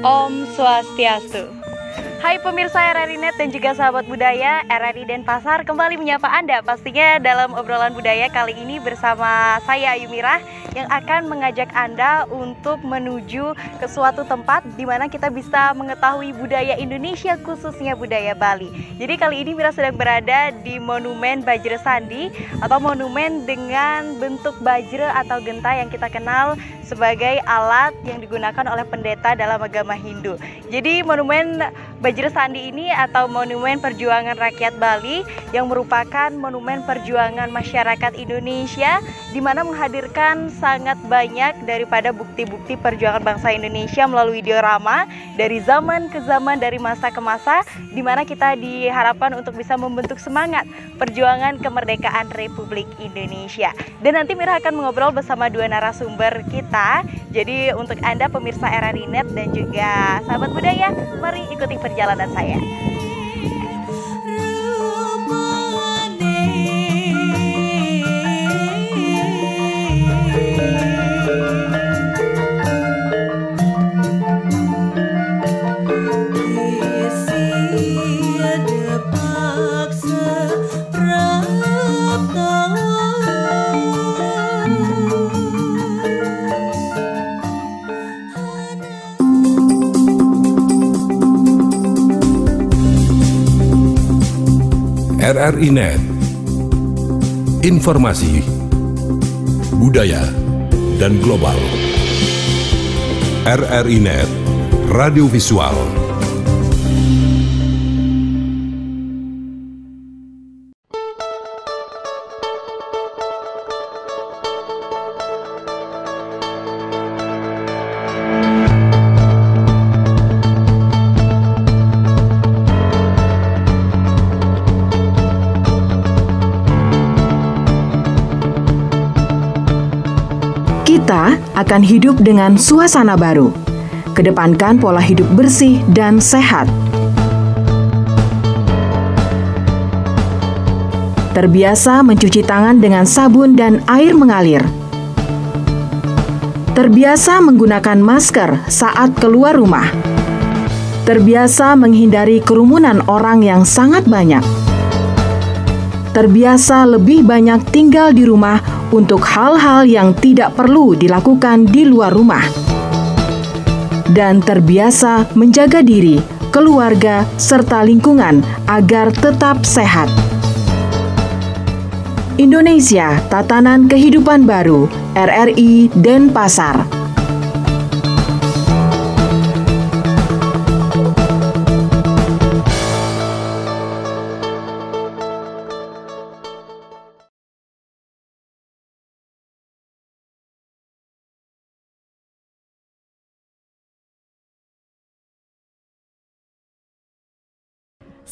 Om Swastiastu. Hai pemirsa RRI Net dan juga sahabat budaya, RRI Denpasar kembali menyapa Anda pastinya dalam obrolan budaya kali ini bersama saya Ayu Mirah yang akan mengajak Anda untuk menuju ke suatu tempat di mana kita bisa mengetahui budaya Indonesia khususnya budaya Bali. Jadi kali ini Mirah sedang berada di Monumen Bajra Sandi atau monumen dengan bentuk bajra atau genta yang kita kenal sebagai alat yang digunakan oleh pendeta dalam agama Hindu. Jadi Monumen Bajra Sandi ini atau Monumen Perjuangan Rakyat Bali yang merupakan monumen perjuangan masyarakat Indonesia di mana menghadirkan sangat banyak daripada bukti-bukti perjuangan bangsa Indonesia melalui diorama dari zaman ke zaman, dari masa ke masa, di mana kita diharapkan untuk bisa membentuk semangat perjuangan kemerdekaan Republik Indonesia. Dan nanti Mirah akan mengobrol bersama dua narasumber kita. Jadi untuk Anda pemirsa RRI Net dan juga sahabat budaya, mari ikuti perjalanan saya. RRI Net, informasi, budaya, dan global. RRI Net, radio visual. Kita akan hidup dengan suasana baru. Kedepankan pola hidup bersih dan sehat. Terbiasa mencuci tangan dengan sabun dan air mengalir. Terbiasa menggunakan masker saat keluar rumah. Terbiasa menghindari kerumunan orang yang sangat banyak. Terbiasa lebih banyak tinggal di rumah untuk hal-hal yang tidak perlu dilakukan di luar rumah. Dan terbiasa menjaga diri, keluarga, serta lingkungan agar tetap sehat. Indonesia, Tatanan Kehidupan Baru, RRI Denpasar.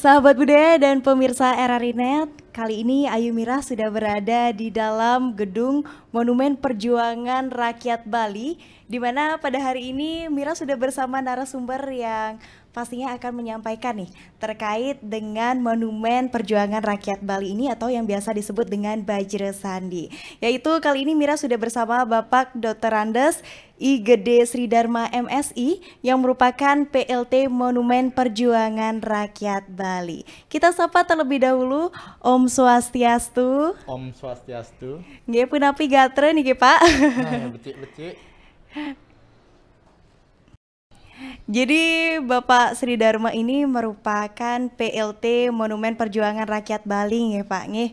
Sahabat budaya dan pemirsa RRI Net, kali ini Ayu Mirah sudah berada di dalam gedung Monumen Perjuangan Rakyat Bali, di mana pada hari ini Mirah sudah bersama narasumber yang pastinya akan menyampaikan nih terkait dengan Monumen Perjuangan Rakyat Bali ini atau yang biasa disebut dengan Bajra Sandi. Yaitu kali ini Mirah sudah bersama Bapak Dr. Andes I Gede Sri Dharma MSI yang merupakan PLT Monumen Perjuangan Rakyat Bali. Kita sapa terlebih dahulu Om Swastiastu. Om Swastiastu. Nggih punapi gatre nih Pak. Nah, becik-becik. Jadi Bapak Sri Dharma ini merupakan PLT Monumen Perjuangan Rakyat Bali nggih Pak nggih.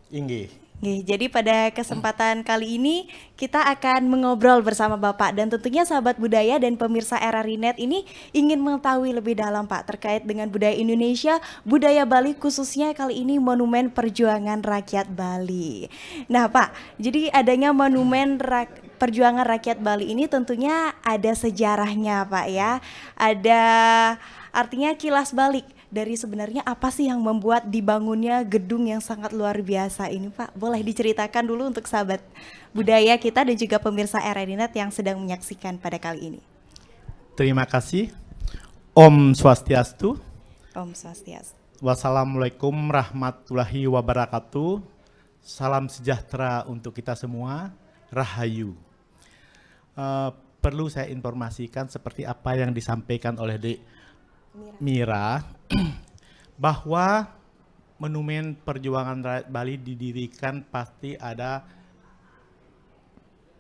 Inggih. Oke, jadi pada kesempatan kali ini kita akan mengobrol bersama Bapak dan tentunya sahabat budaya dan pemirsa RRI Net ini ingin mengetahui lebih dalam Pak terkait dengan budaya Indonesia, budaya Bali khususnya kali ini Monumen Perjuangan Rakyat Bali. Nah Pak, jadi adanya Monumen Perjuangan Rakyat Bali ini tentunya ada sejarahnya Pak ya, ada artinya kilas balik dari sebenarnya apa sih yang membuat dibangunnya gedung yang sangat luar biasa ini Pak? Boleh diceritakan dulu untuk sahabat budaya kita dan juga pemirsa RRI Net yang sedang menyaksikan pada kali ini. Terima kasih. Om Swastiastu. Om Swastiastu. Wassalamualaikum warahmatullahi wabarakatuh. Salam sejahtera untuk kita semua. Rahayu. Perlu saya informasikan seperti apa yang disampaikan oleh Dek Mira bahwa Monumen Perjuangan Rakyat Bali didirikan pasti ada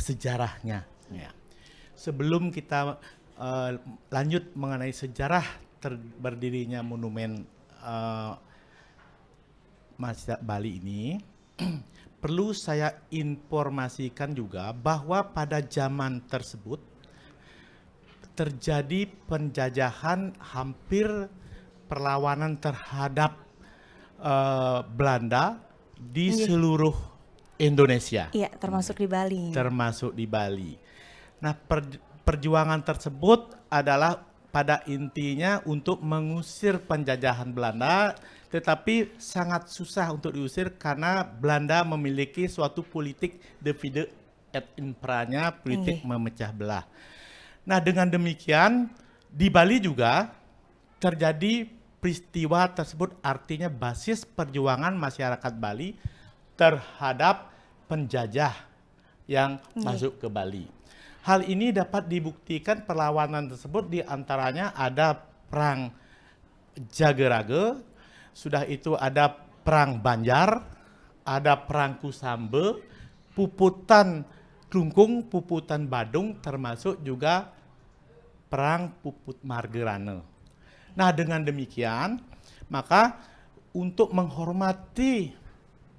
sejarahnya. Ya. Sebelum kita lanjut mengenai sejarah berdirinya Monumen Masyarakat Bali ini, perlu saya informasikan juga bahwa pada zaman tersebut terjadi penjajahan hampir perlawanan terhadap Belanda di seluruh Indonesia. Iya, termasuk di Bali. Termasuk di Bali. Nah, perjuangan tersebut adalah pada intinya untuk mengusir penjajahan Belanda, tetapi sangat susah untuk diusir karena Belanda memiliki suatu politik divide et impera-nya, politik memecah belah. Nah, dengan demikian di Bali juga terjadi peristiwa tersebut, artinya basis perjuangan masyarakat Bali terhadap penjajah yang masuk ke Bali. Hal ini dapat dibuktikan perlawanan tersebut diantaranya ada perang Jagerage, sudah itu ada perang Banjar, ada perang Kusambe, Puputan Klungkung, Puputan Badung, termasuk juga perang Puput Margerane. Nah, dengan demikian, maka untuk menghormati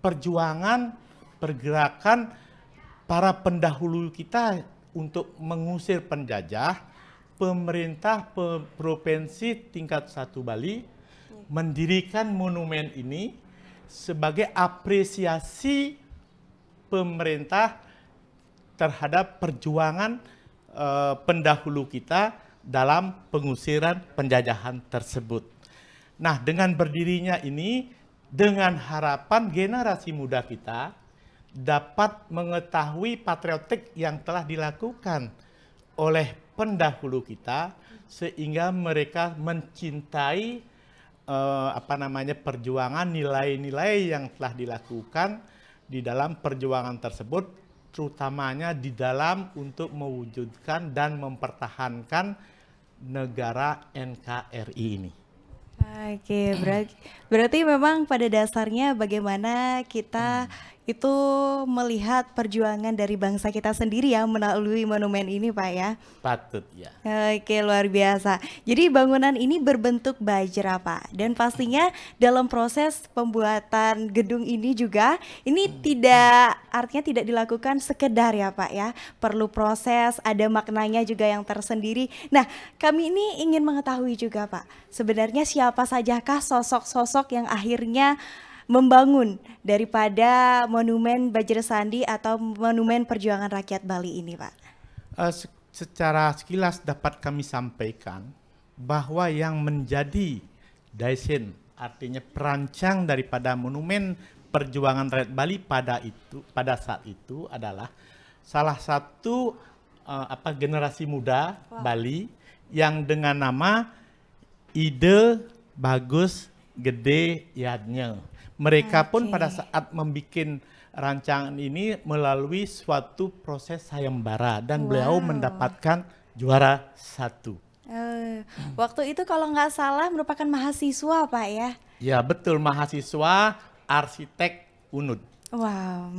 perjuangan, pergerakan para pendahulu kita untuk mengusir penjajah, pemerintah provinsi tingkat 1 Bali mendirikan monumen ini sebagai apresiasi pemerintah terhadap perjuangan pendahulu kita dalam pengusiran penjajahan tersebut. Nah, dengan berdirinya ini, dengan harapan generasi muda kita dapat mengetahui patriotik yang telah dilakukan oleh pendahulu kita, sehingga mereka mencintai perjuangan, nilai-nilai yang telah dilakukan di dalam perjuangan tersebut, terutamanya di dalam untuk mewujudkan dan mempertahankan negara NKRI ini. Oke, berarti memang pada dasarnya bagaimana kita itu melihat perjuangan dari bangsa kita sendiri ya melalui monumen ini Pak ya. Patut ya. Oke, luar biasa. Jadi bangunan ini berbentuk bajra Pak, dan pastinya dalam proses pembuatan gedung ini juga ini artinya tidak dilakukan sekedar ya Pak ya, perlu proses, ada maknanya juga yang tersendiri. Nah, kami ini ingin mengetahui juga Pak, sebenarnya siapa sajakah sosok-sosok yang akhirnya membangun daripada Monumen Bajra Sandi atau Monumen Perjuangan Rakyat Bali ini Pak? Secara sekilas dapat kami sampaikan bahwa yang menjadi daisen, artinya perancang daripada Monumen Perjuangan Rakyat Bali pada saat itu adalah salah satu generasi muda Bali yang dengan nama Ide Bagus Gede Yadnya. Mereka pun pada saat membuat rancangan ini melalui suatu proses sayembara dan beliau mendapatkan juara 1. Waktu itu kalau nggak salah merupakan mahasiswa Pak ya? Ya betul, mahasiswa arsitek UNUD. Wow,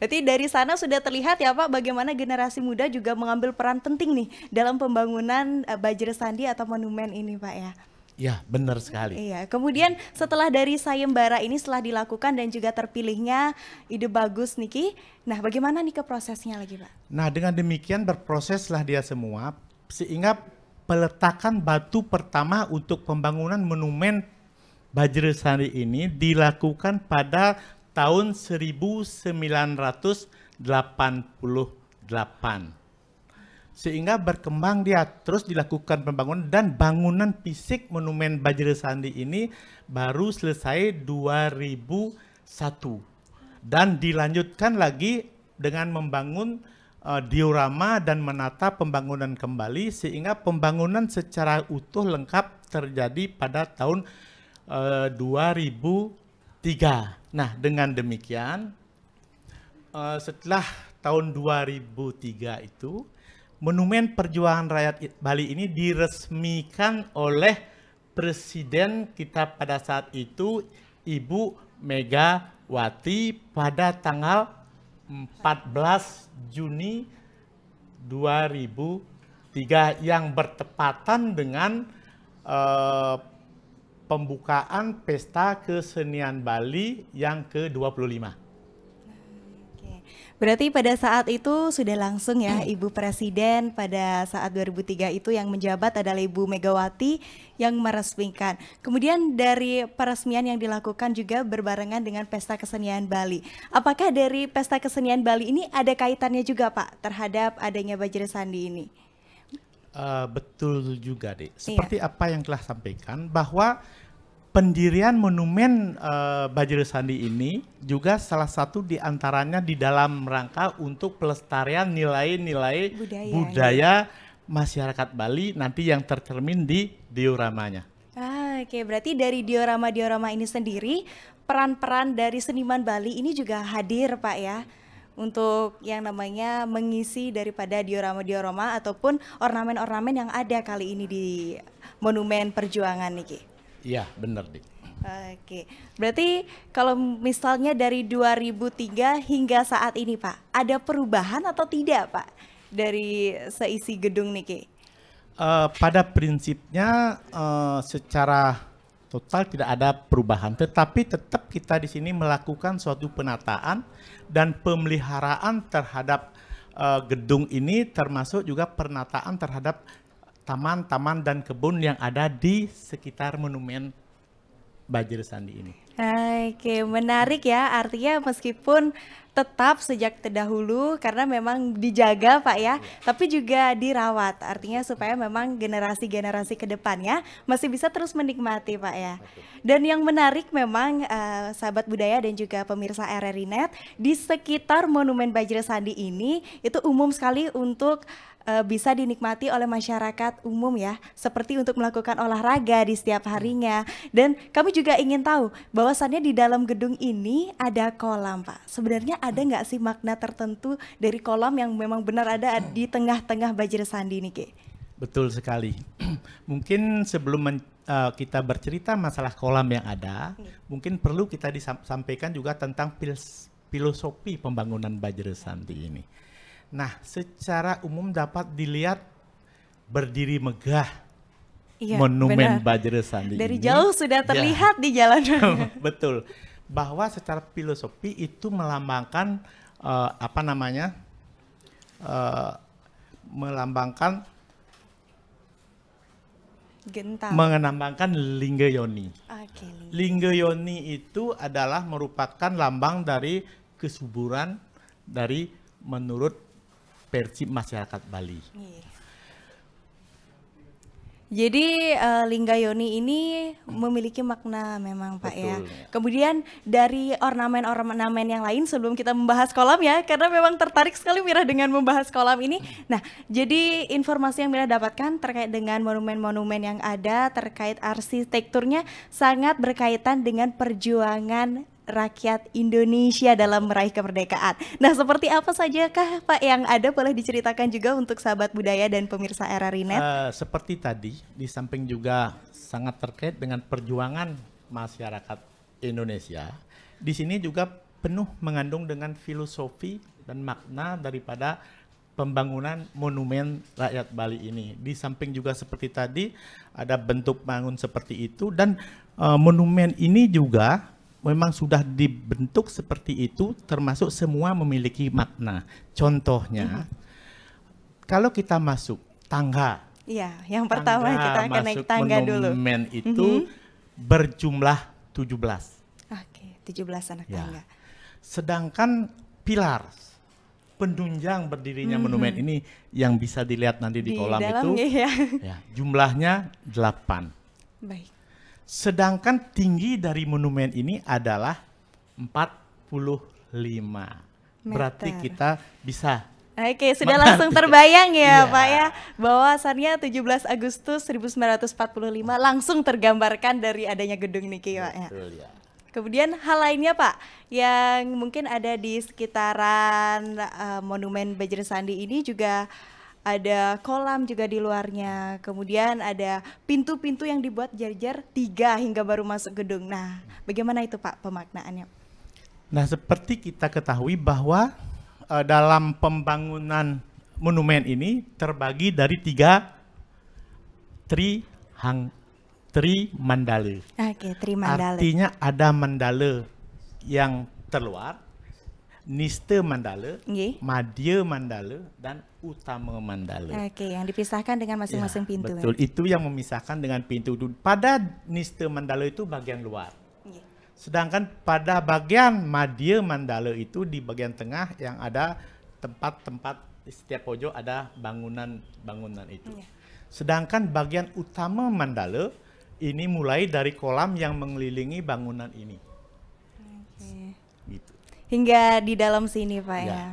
berarti dari sana sudah terlihat ya Pak bagaimana generasi muda juga mengambil peran penting nih dalam pembangunan Bajra Sandi atau monumen ini Pak ya? Ya, benar sekali. Iya, kemudian setelah dari sayembara ini setelah dilakukan dan juga terpilihnya ide bagus Niki, nah bagaimana nih ke prosesnya lagi Pak? Nah, dengan demikian berproseslah dia semua sehingga peletakan batu pertama untuk pembangunan monumen Bajrasandi ini dilakukan pada tahun 1988. Sehingga berkembang dia terus dilakukan pembangunan dan bangunan fisik monumen Bajrasandi ini baru selesai 2001 dan dilanjutkan lagi dengan membangun diorama dan menata pembangunan kembali sehingga pembangunan secara utuh lengkap terjadi pada tahun 2003. Nah, dengan demikian setelah tahun 2003 itu Monumen Perjuangan Rakyat Bali ini diresmikan oleh Presiden kita pada saat itu, Ibu Megawati, pada tanggal 14 Juni 2003 yang bertepatan dengan pembukaan Pesta Kesenian Bali yang ke-25. Berarti pada saat itu sudah langsung ya Ibu Presiden pada saat 2003 itu yang menjabat adalah Ibu Megawati yang meresmikan. Kemudian dari peresmian yang dilakukan juga berbarengan dengan Pesta Kesenian Bali. Apakah dari Pesta Kesenian Bali ini ada kaitannya juga Pak terhadap adanya Bajrasandi ini? Betul juga, Dek. Seperti apa yang telah sampaikan bahwa pendirian monumen Bajrasandi ini juga salah satu diantaranya di dalam rangka untuk pelestarian nilai-nilai budaya masyarakat Bali nanti yang tercermin di dioramanya. Oke, berarti dari diorama-diorama ini sendiri peran-peran dari seniman Bali ini juga hadir Pak ya untuk yang namanya mengisi daripada diorama-diorama ataupun ornamen-ornamen yang ada kali ini di Monumen Perjuangan Niki. Iya, benar, Dik. Oke, berarti kalau misalnya dari 2003 hingga saat ini Pak, ada perubahan atau tidak Pak dari seisi gedung Niki? Pada prinsipnya secara total tidak ada perubahan, tetapi tetap kita di sini melakukan suatu penataan dan pemeliharaan terhadap gedung ini, termasuk juga penataan terhadap taman-taman dan kebun yang ada di sekitar monumen Bajrasandi ini. Oke, menarik ya. Artinya meskipun tetap sejak terdahulu karena memang dijaga Pak ya, tapi juga dirawat. Artinya supaya memang generasi-generasi ke depannya masih bisa terus menikmati Pak ya. Dan yang menarik memang sahabat budaya dan juga pemirsa RRI Net, di sekitar Monumen Bajrasandi ini itu umum sekali untuk bisa dinikmati oleh masyarakat umum ya, seperti untuk melakukan olahraga di setiap harinya. Dan kami juga ingin tahu bahwasannya di dalam gedung ini ada kolam Pak. Sebenarnya ada nggak sih makna tertentu dari kolam yang memang benar ada di tengah-tengah Bajrasandi ini Ki? Betul sekali. Mungkin sebelum kita bercerita masalah kolam yang ada, mungkin perlu kita disampaikan juga tentang filosofi pembangunan Bajrasandi ini. Nah, secara umum dapat dilihat berdiri megah monumen Bajrasandi dari ini. jauh sudah terlihat di jalan. Betul, bahwa secara filosofi itu melambangkan melambangkan Gentang. Menambangkan Lingga Yoni. Okay, Lingga Yoni itu adalah merupakan lambang dari kesuburan dari menurut persib masyarakat Bali. Jadi Lingga Yoni ini memiliki makna memang Pak. Betul, ya. Kemudian dari ornamen-ornamen yang lain sebelum kita membahas kolam ya, karena memang tertarik sekali Mira dengan membahas kolam ini. Nah, jadi informasi yang Mira dapatkan terkait dengan monumen-monumen yang ada, terkait arsitekturnya sangat berkaitan dengan perjuangan rakyat Indonesia dalam meraih kemerdekaan. Nah, seperti apa sajakah Pak yang ada, boleh diceritakan juga untuk sahabat budaya dan pemirsa RRI Net? Seperti tadi, di samping juga sangat terkait dengan perjuangan masyarakat Indonesia, di sini juga penuh mengandung dengan filosofi dan makna daripada pembangunan monumen rakyat Bali ini. Di samping juga seperti tadi ada bentuk bangun seperti itu, dan monumen ini juga memang sudah dibentuk seperti itu, termasuk semua memiliki makna. Contohnya, kalau kita masuk tangga. Iya, yang pertama kita akan naik tangga dulu. Monumen itu berjumlah 17. Oke, 17 anak Ya. tangga. Sedangkan pilar penunjang berdirinya monumen ini yang bisa dilihat nanti di kolam itu, ya. ya, jumlahnya 8. Baik. Sedangkan tinggi dari monumen ini adalah 45. Berarti Meter. kita bisa. Oke, sudah langsung terbayang ya Iya. Pak ya, bahwasannya 17 Agustus 1945 langsung tergambarkan dari adanya gedung niki Pak ya. Betul, ya. Kemudian hal lainnya Pak, yang mungkin ada di sekitaran Monumen Bajra Sandi ini juga ada kolam juga di luarnya. Kemudian ada pintu-pintu yang dibuat jar-jar 3 hingga baru masuk gedung. Nah, bagaimana itu Pak pemaknaannya? Nah, seperti kita ketahui bahwa dalam pembangunan monumen ini terbagi dari 3 tri mandala. Oke, Trimandala. Artinya ada mandala yang terluar, nista mandala, Nggih. madya mandala, dan utama mandala. Oke, yang dipisahkan dengan masing-masing Ya, pintu. betul, itu yang memisahkan dengan pintu. Pada nista mandala itu bagian luar. Nggih. Sedangkan pada bagian madya mandala itu di bagian tengah yang ada tempat-tempat, di setiap pojok ada bangunan-bangunan itu. Iya. Sedangkan bagian utama mandala ini mulai dari kolam yang mengelilingi bangunan ini. Oke. Gitu. Hingga di dalam sini Pak ya. Ya.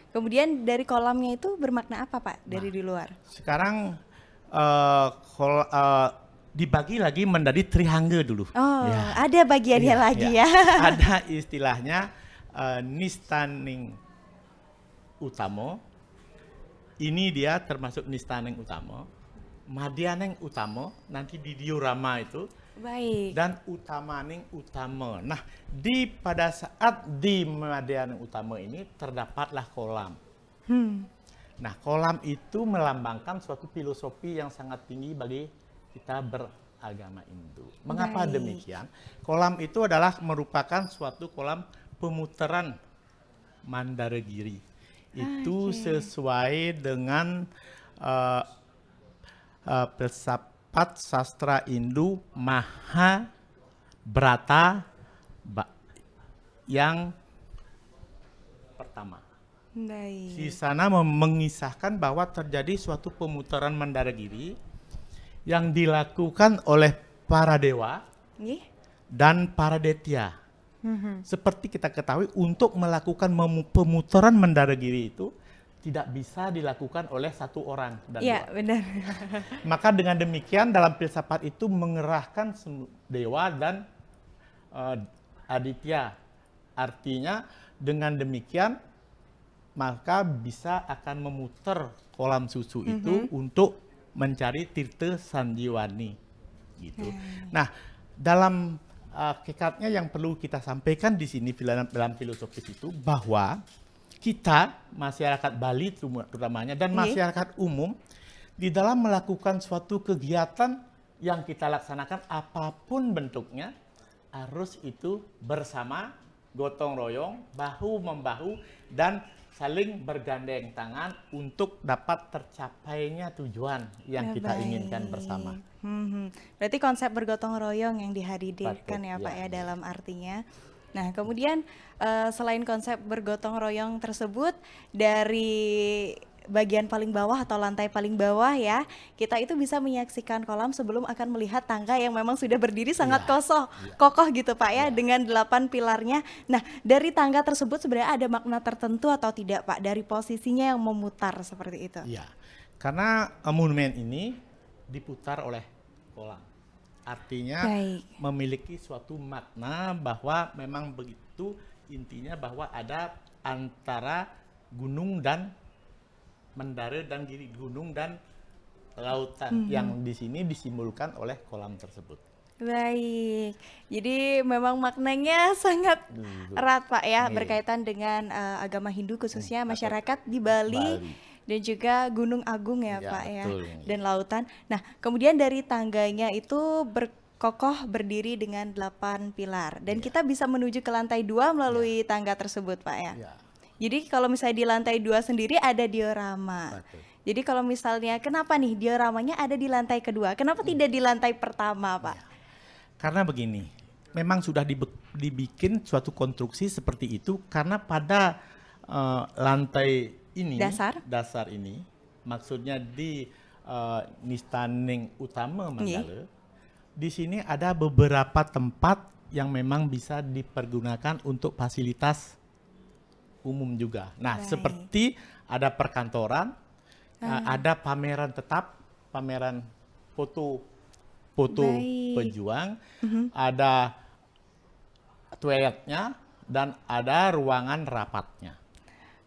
Kemudian dari kolamnya itu bermakna apa Pak dari di luar? Sekarang dibagi lagi menjadi trihangga dulu. Oh, Ya. ada bagiannya Iya, lagi iya. ya. Ada istilahnya nistaning utama. Ini dia termasuk nistaning utama. Madyaning utama, nanti di diorama itu, Baik. dan utamaning utama. Nah, pada saat di madyaning utama ini terdapatlah kolam. Nah, kolam itu melambangkan suatu filosofi yang sangat tinggi bagi kita beragama Hindu. Mengapa Baik. demikian? Kolam itu adalah merupakan suatu kolam pemutaran Mandaragiri. Itu sesuai dengan filsafat sastra Hindu Mahabharata yang pertama. Baik. Di sana mengisahkan bahwa terjadi suatu pemutaran Mandaragiri yang dilakukan oleh para dewa Nggih. dan para detya. Seperti kita ketahui, untuk melakukan pemutaran Mandaragiri itu tidak bisa dilakukan oleh satu orang dan Iya, dua. benar. Maka dengan demikian dalam filsafat itu mengerahkan dewa dan aditya. Artinya dengan demikian maka bisa akan memutar kolam susu itu untuk mencari tirta sanjiwani gitu. Nah, dalam kekatnya yang perlu kita sampaikan di sini dalam filosofis itu bahwa kita masyarakat Bali terutamanya dan masyarakat umum di dalam melakukan suatu kegiatan yang kita laksanakan apapun bentuknya harus itu bersama, gotong royong, bahu membahu, dan saling bergandeng tangan untuk dapat tercapainya tujuan yang kita inginkan bersama. Berarti konsep bergotong royong yang dihadirkan Betul, ya Pak ya. ya dalam artinya. Nah, kemudian selain konsep bergotong royong tersebut, dari bagian paling bawah atau lantai paling bawah ya, kita itu bisa menyaksikan kolam sebelum akan melihat tangga yang memang sudah berdiri sangat kokoh gitu Pak ya, dengan 8 pilarnya. Nah, dari tangga tersebut sebenarnya ada makna tertentu atau tidak Pak dari posisinya yang memutar seperti itu? Iya, karena monumen ini diputar oleh kolam. Artinya Baik. memiliki suatu makna bahwa memang begitu, intinya bahwa ada antara gunung dan mendara dan gunung dan lautan yang di sini disimbolkan oleh kolam tersebut. Baik, jadi memang maknanya sangat erat Pak ya, berkaitan dengan agama Hindu khususnya masyarakat di Bali dan juga Gunung Agung ya Pak ya, dan lautan. Nah, kemudian dari tangganya itu berkokoh berdiri dengan 8 pilar dan kita bisa menuju ke lantai 2 melalui tangga tersebut Pak ya. Jadi kalau misalnya di lantai 2 sendiri ada diorama. Jadi kalau misalnya kenapa nih dioramanya ada di lantai kedua, kenapa tidak di lantai pertama Pak? Karena begini, memang sudah dibikin suatu konstruksi seperti itu karena pada lantai ini, dasar ini, maksudnya di Nistaning Utama Manggala, di sini ada beberapa tempat yang memang bisa dipergunakan untuk fasilitas umum juga. Nah, seperti ada perkantoran, ada pameran tetap, pameran foto pejuang, ada toiletnya, dan ada ruangan rapatnya.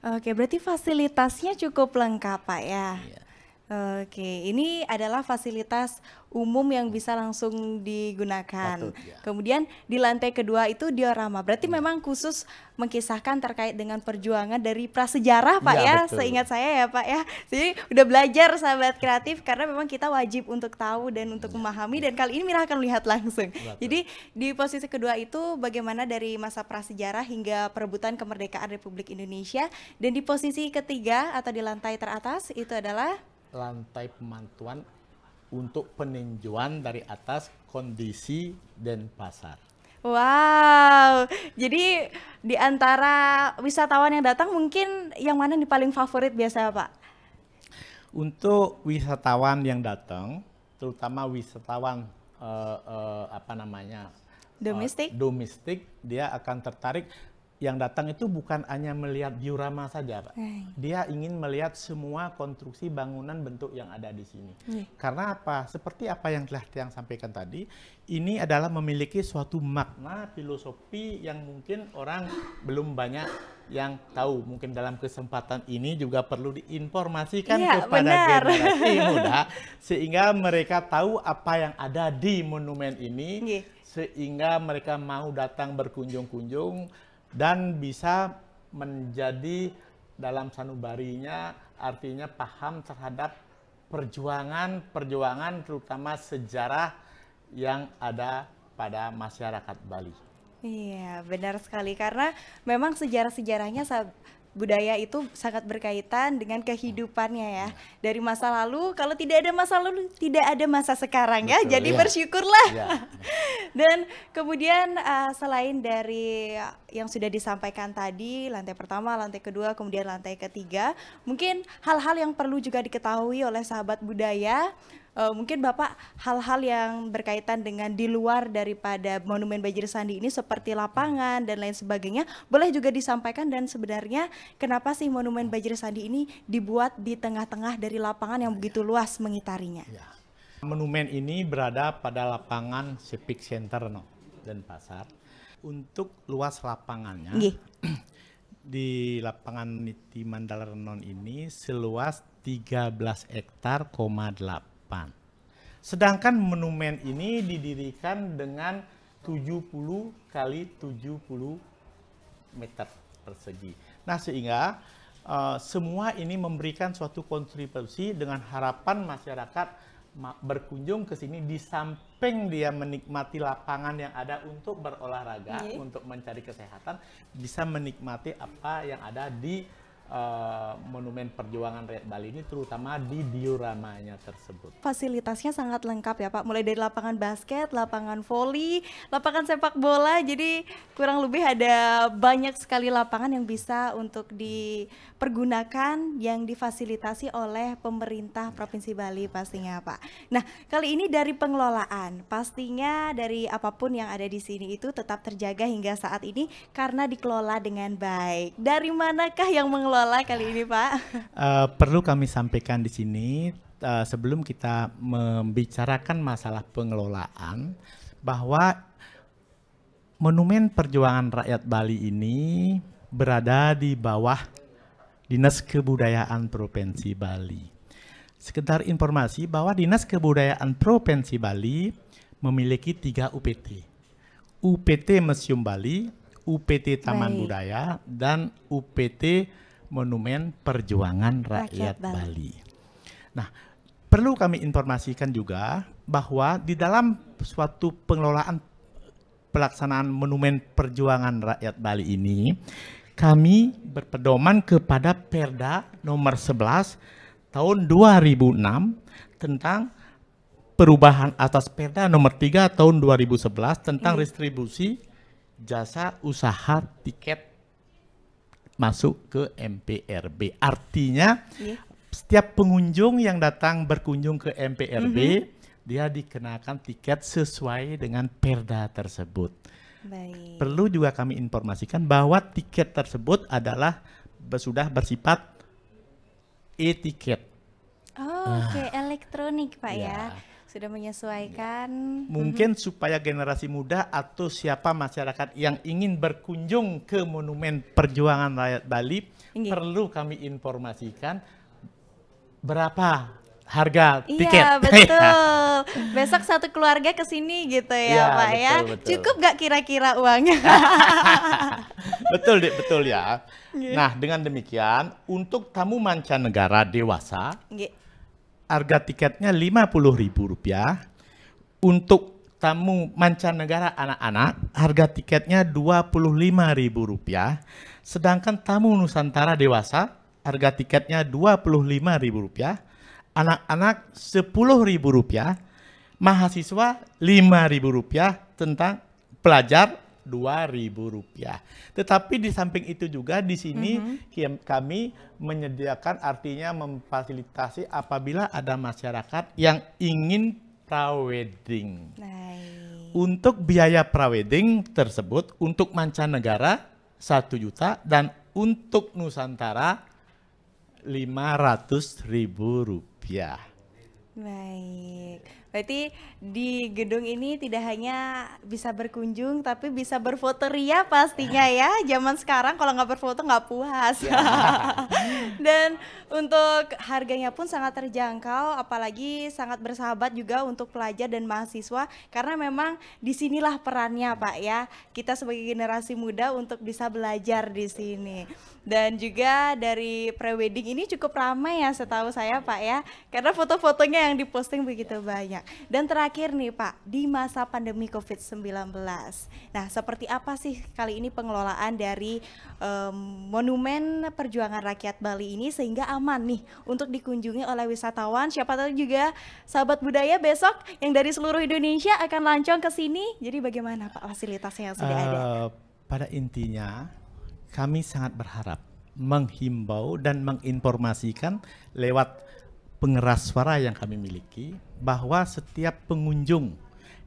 Oke, berarti fasilitasnya cukup lengkap Pak ya. Oke, ini adalah fasilitas umum yang bisa langsung digunakan. Kemudian di lantai kedua itu diorama. Berarti memang khusus mengkisahkan terkait dengan perjuangan dari prasejarah Pak ya, seingat saya ya Pak ya. Jadi udah belajar sahabat kreatif karena memang kita wajib untuk tahu dan untuk memahami dan kali ini Mira akan lihat langsung. Jadi di posisi kedua itu bagaimana dari masa prasejarah hingga perebutan kemerdekaan Republik Indonesia, dan di posisi ketiga atau di lantai teratas itu adalah lantai pemantauan untuk peninjauan dari atas kondisi Denpasar. Wow, jadi di antara wisatawan yang datang mungkin yang mana nih paling favorit biasa Pak? Untuk wisatawan yang datang, terutama wisatawan domestik, dia akan tertarik. Yang datang itu bukan hanya melihat diorama saja, Pak. Dia ingin melihat semua konstruksi bangunan bentuk yang ada di sini. Karena apa? Seperti apa yang telah Tiang sampaikan tadi, ini adalah memiliki suatu makna filosofi yang mungkin orang belum banyak yang tahu. Mungkin dalam kesempatan ini juga perlu diinformasikan kepada generasi muda, sehingga mereka tahu apa yang ada di monumen ini, sehingga mereka mau datang berkunjung-kunjung dan bisa menjadi dalam sanubarinya, artinya paham terhadap perjuangan terutama sejarah yang ada pada masyarakat Bali. Iya, benar sekali, karena memang sejarah-sejarahnya budaya itu sangat berkaitan dengan kehidupannya ya. Dari masa lalu, kalau tidak ada masa lalu, tidak ada masa sekarang ya. Jadi bersyukurlah. Dan kemudian selain dari yang sudah disampaikan tadi, lantai pertama, lantai kedua, kemudian lantai ketiga, mungkin hal-hal yang perlu juga diketahui oleh sahabat budaya. Mungkin Bapak hal-hal yang berkaitan dengan di luar daripada Monumen Bajir Sandi ini seperti lapangan dan lain sebagainya boleh juga disampaikan, dan sebenarnya kenapa sih Monumen Bajir Sandi ini dibuat di tengah-tengah dari lapangan yang begitu luas mengitarinya? Monumen ini berada pada lapangan Civic Center Denpasar. Untuk luas lapangannya di lapangan Niti Mandala Renon ini seluas 13 hektar,8. Sedangkan monumen ini didirikan dengan 70 kali 70 meter persegi. Nah, sehingga semua ini memberikan suatu kontribusi dengan harapan masyarakat berkunjung ke sini, di samping dia menikmati lapangan yang ada untuk berolahraga, untuk mencari kesehatan, bisa menikmati apa yang ada di Monumen Perjuangan Rakyat Bali ini, terutama di dioramanya tersebut. Fasilitasnya sangat lengkap ya Pak, mulai dari lapangan basket, lapangan voli, lapangan sepak bola, jadi kurang lebih ada banyak sekali lapangan yang bisa untuk dipergunakan, yang difasilitasi oleh pemerintah Provinsi Bali pastinya Pak. Nah, kali ini dari pengelolaan, pastinya dari apapun yang ada di sini itu tetap terjaga hingga saat ini karena dikelola dengan baik. Dari manakah yang mengelola kali ini Pak? Perlu kami sampaikan di sini sebelum kita membicarakan masalah pengelolaan, bahwa Monumen Perjuangan Rakyat Bali ini berada di bawah Dinas Kebudayaan Provinsi Bali. Sekedar informasi bahwa Dinas Kebudayaan Provinsi Bali memiliki 3 UPT. UPT Museum Bali, UPT Taman Baik. Budaya, dan UPT Monumen Perjuangan Rakyat Rakyat Bali. Nah, perlu kami informasikan juga bahwa di dalam suatu pengelolaan pelaksanaan Monumen Perjuangan Rakyat Bali ini, kami berpedoman kepada Perda nomor 11 tahun 2006 tentang perubahan atas Perda nomor 3 tahun 2011 tentang distribusi jasa usaha tiket masuk ke MPRB. Artinya setiap pengunjung yang datang berkunjung ke MPRB, dia dikenakan tiket sesuai dengan Perda tersebut. Baik. Perlu juga kami informasikan bahwa tiket tersebut adalah sudah bersifat e-tiket. Oh, oke, elektronik Pak Ya. ya. Sudah menyesuaikan. Mungkin supaya generasi muda atau siapa masyarakat yang ingin berkunjung ke Monumen Perjuangan Rakyat Bali, Inggih. perlu kami informasikan berapa harga tiket. Iya, betul. Besok satu keluarga ke sini gitu ya, Iya, Pak ya. betul. Cukup gak kira-kira uangnya? Betul, Dek, betul ya. Nah, dengan demikian, untuk tamu mancanegara dewasa, Nggih. harga tiketnya Rp50.000. Untuk tamu mancanegara anak-anak, harga tiketnya Rp25.000. Sedangkan tamu Nusantara dewasa, harga tiketnya Rp25.000. Anak-anak Rp10.000. Mahasiswa Rp5.000. Tentang pelajar Rp2.000. Tetapi di samping itu juga di sini kami menyediakan, artinya memfasilitasi apabila ada masyarakat yang ingin prawedding. Baik. Untuk biaya prawedding tersebut untuk mancanegara 1 juta dan untuk Nusantara Rp500.000. Baik. Berarti di gedung ini tidak hanya bisa berkunjung tapi bisa berfoto ria pastinya ya. Zaman sekarang kalau nggak berfoto nggak puas. Dan untuk harganya pun sangat terjangkau, apalagi sangat bersahabat juga untuk pelajar dan mahasiswa karena memang disinilah perannya Pak ya. Kita sebagai generasi muda untuk bisa belajar di sini. Dan juga dari prewedding ini cukup ramai ya setahu saya Pak ya, karena foto-fotonya yang diposting begitu banyak. Dan terakhir nih Pak, di masa pandemi COVID-19, nah seperti apa sih kali ini pengelolaan dari Monumen Perjuangan Rakyat Bali ini sehingga aman nih untuk dikunjungi oleh wisatawan, siapa tahu juga sahabat budaya besok yang dari seluruh Indonesia akan lancong ke sini. Jadi bagaimana Pak fasilitasnya yang sudah ada? Pada intinya kami sangat berharap menghimbau dan menginformasikan lewat pengeras suara yang kami miliki bahwa setiap pengunjung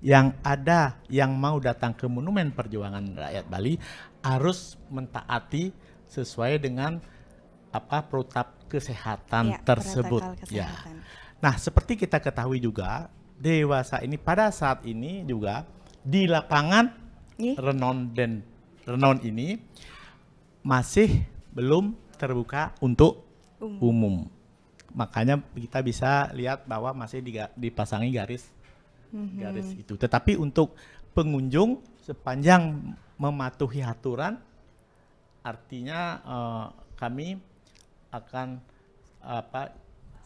yang ada yang mau datang ke Monumen Perjuangan Rakyat Bali harus mentaati sesuai dengan protap kesehatan Ya, tersebut. protokol Ya. kesehatan. Nah, seperti kita ketahui juga dewasa ini pada saat ini juga di lapangan Ih. Renon ini masih belum terbuka untuk umum. Makanya kita bisa lihat bahwa masih dipasangi garis itu. Tetapi untuk pengunjung sepanjang mematuhi aturan, artinya kami akan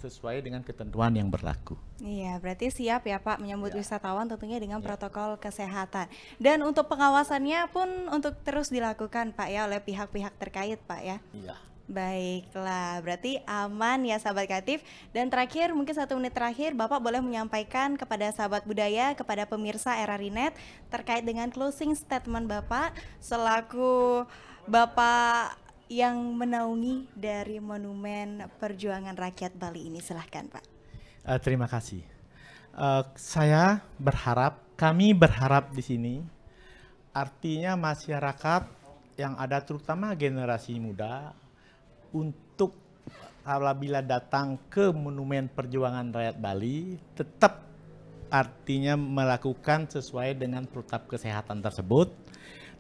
sesuai dengan ketentuan yang berlaku. Iya, berarti siap ya Pak menyambut wisatawan tentunya dengan protokol kesehatan. Dan untuk pengawasannya pun untuk terus dilakukan Pak ya oleh pihak-pihak terkait Pak ya. Iya. Baiklah, berarti aman ya sahabat kreatif. Dan terakhir, mungkin 1 menit terakhir Bapak boleh menyampaikan kepada sahabat budaya, kepada pemirsa RRI.net terkait dengan closing statement Bapak selaku Bapak yang menaungi dari Monumen Perjuangan Rakyat Bali ini. Silahkan Pak. Terima kasih. Kami berharap di sini, artinya masyarakat yang ada terutama generasi muda, untuk apabila datang ke Monumen Perjuangan Rakyat Bali, tetap artinya melakukan sesuai dengan protap kesehatan tersebut.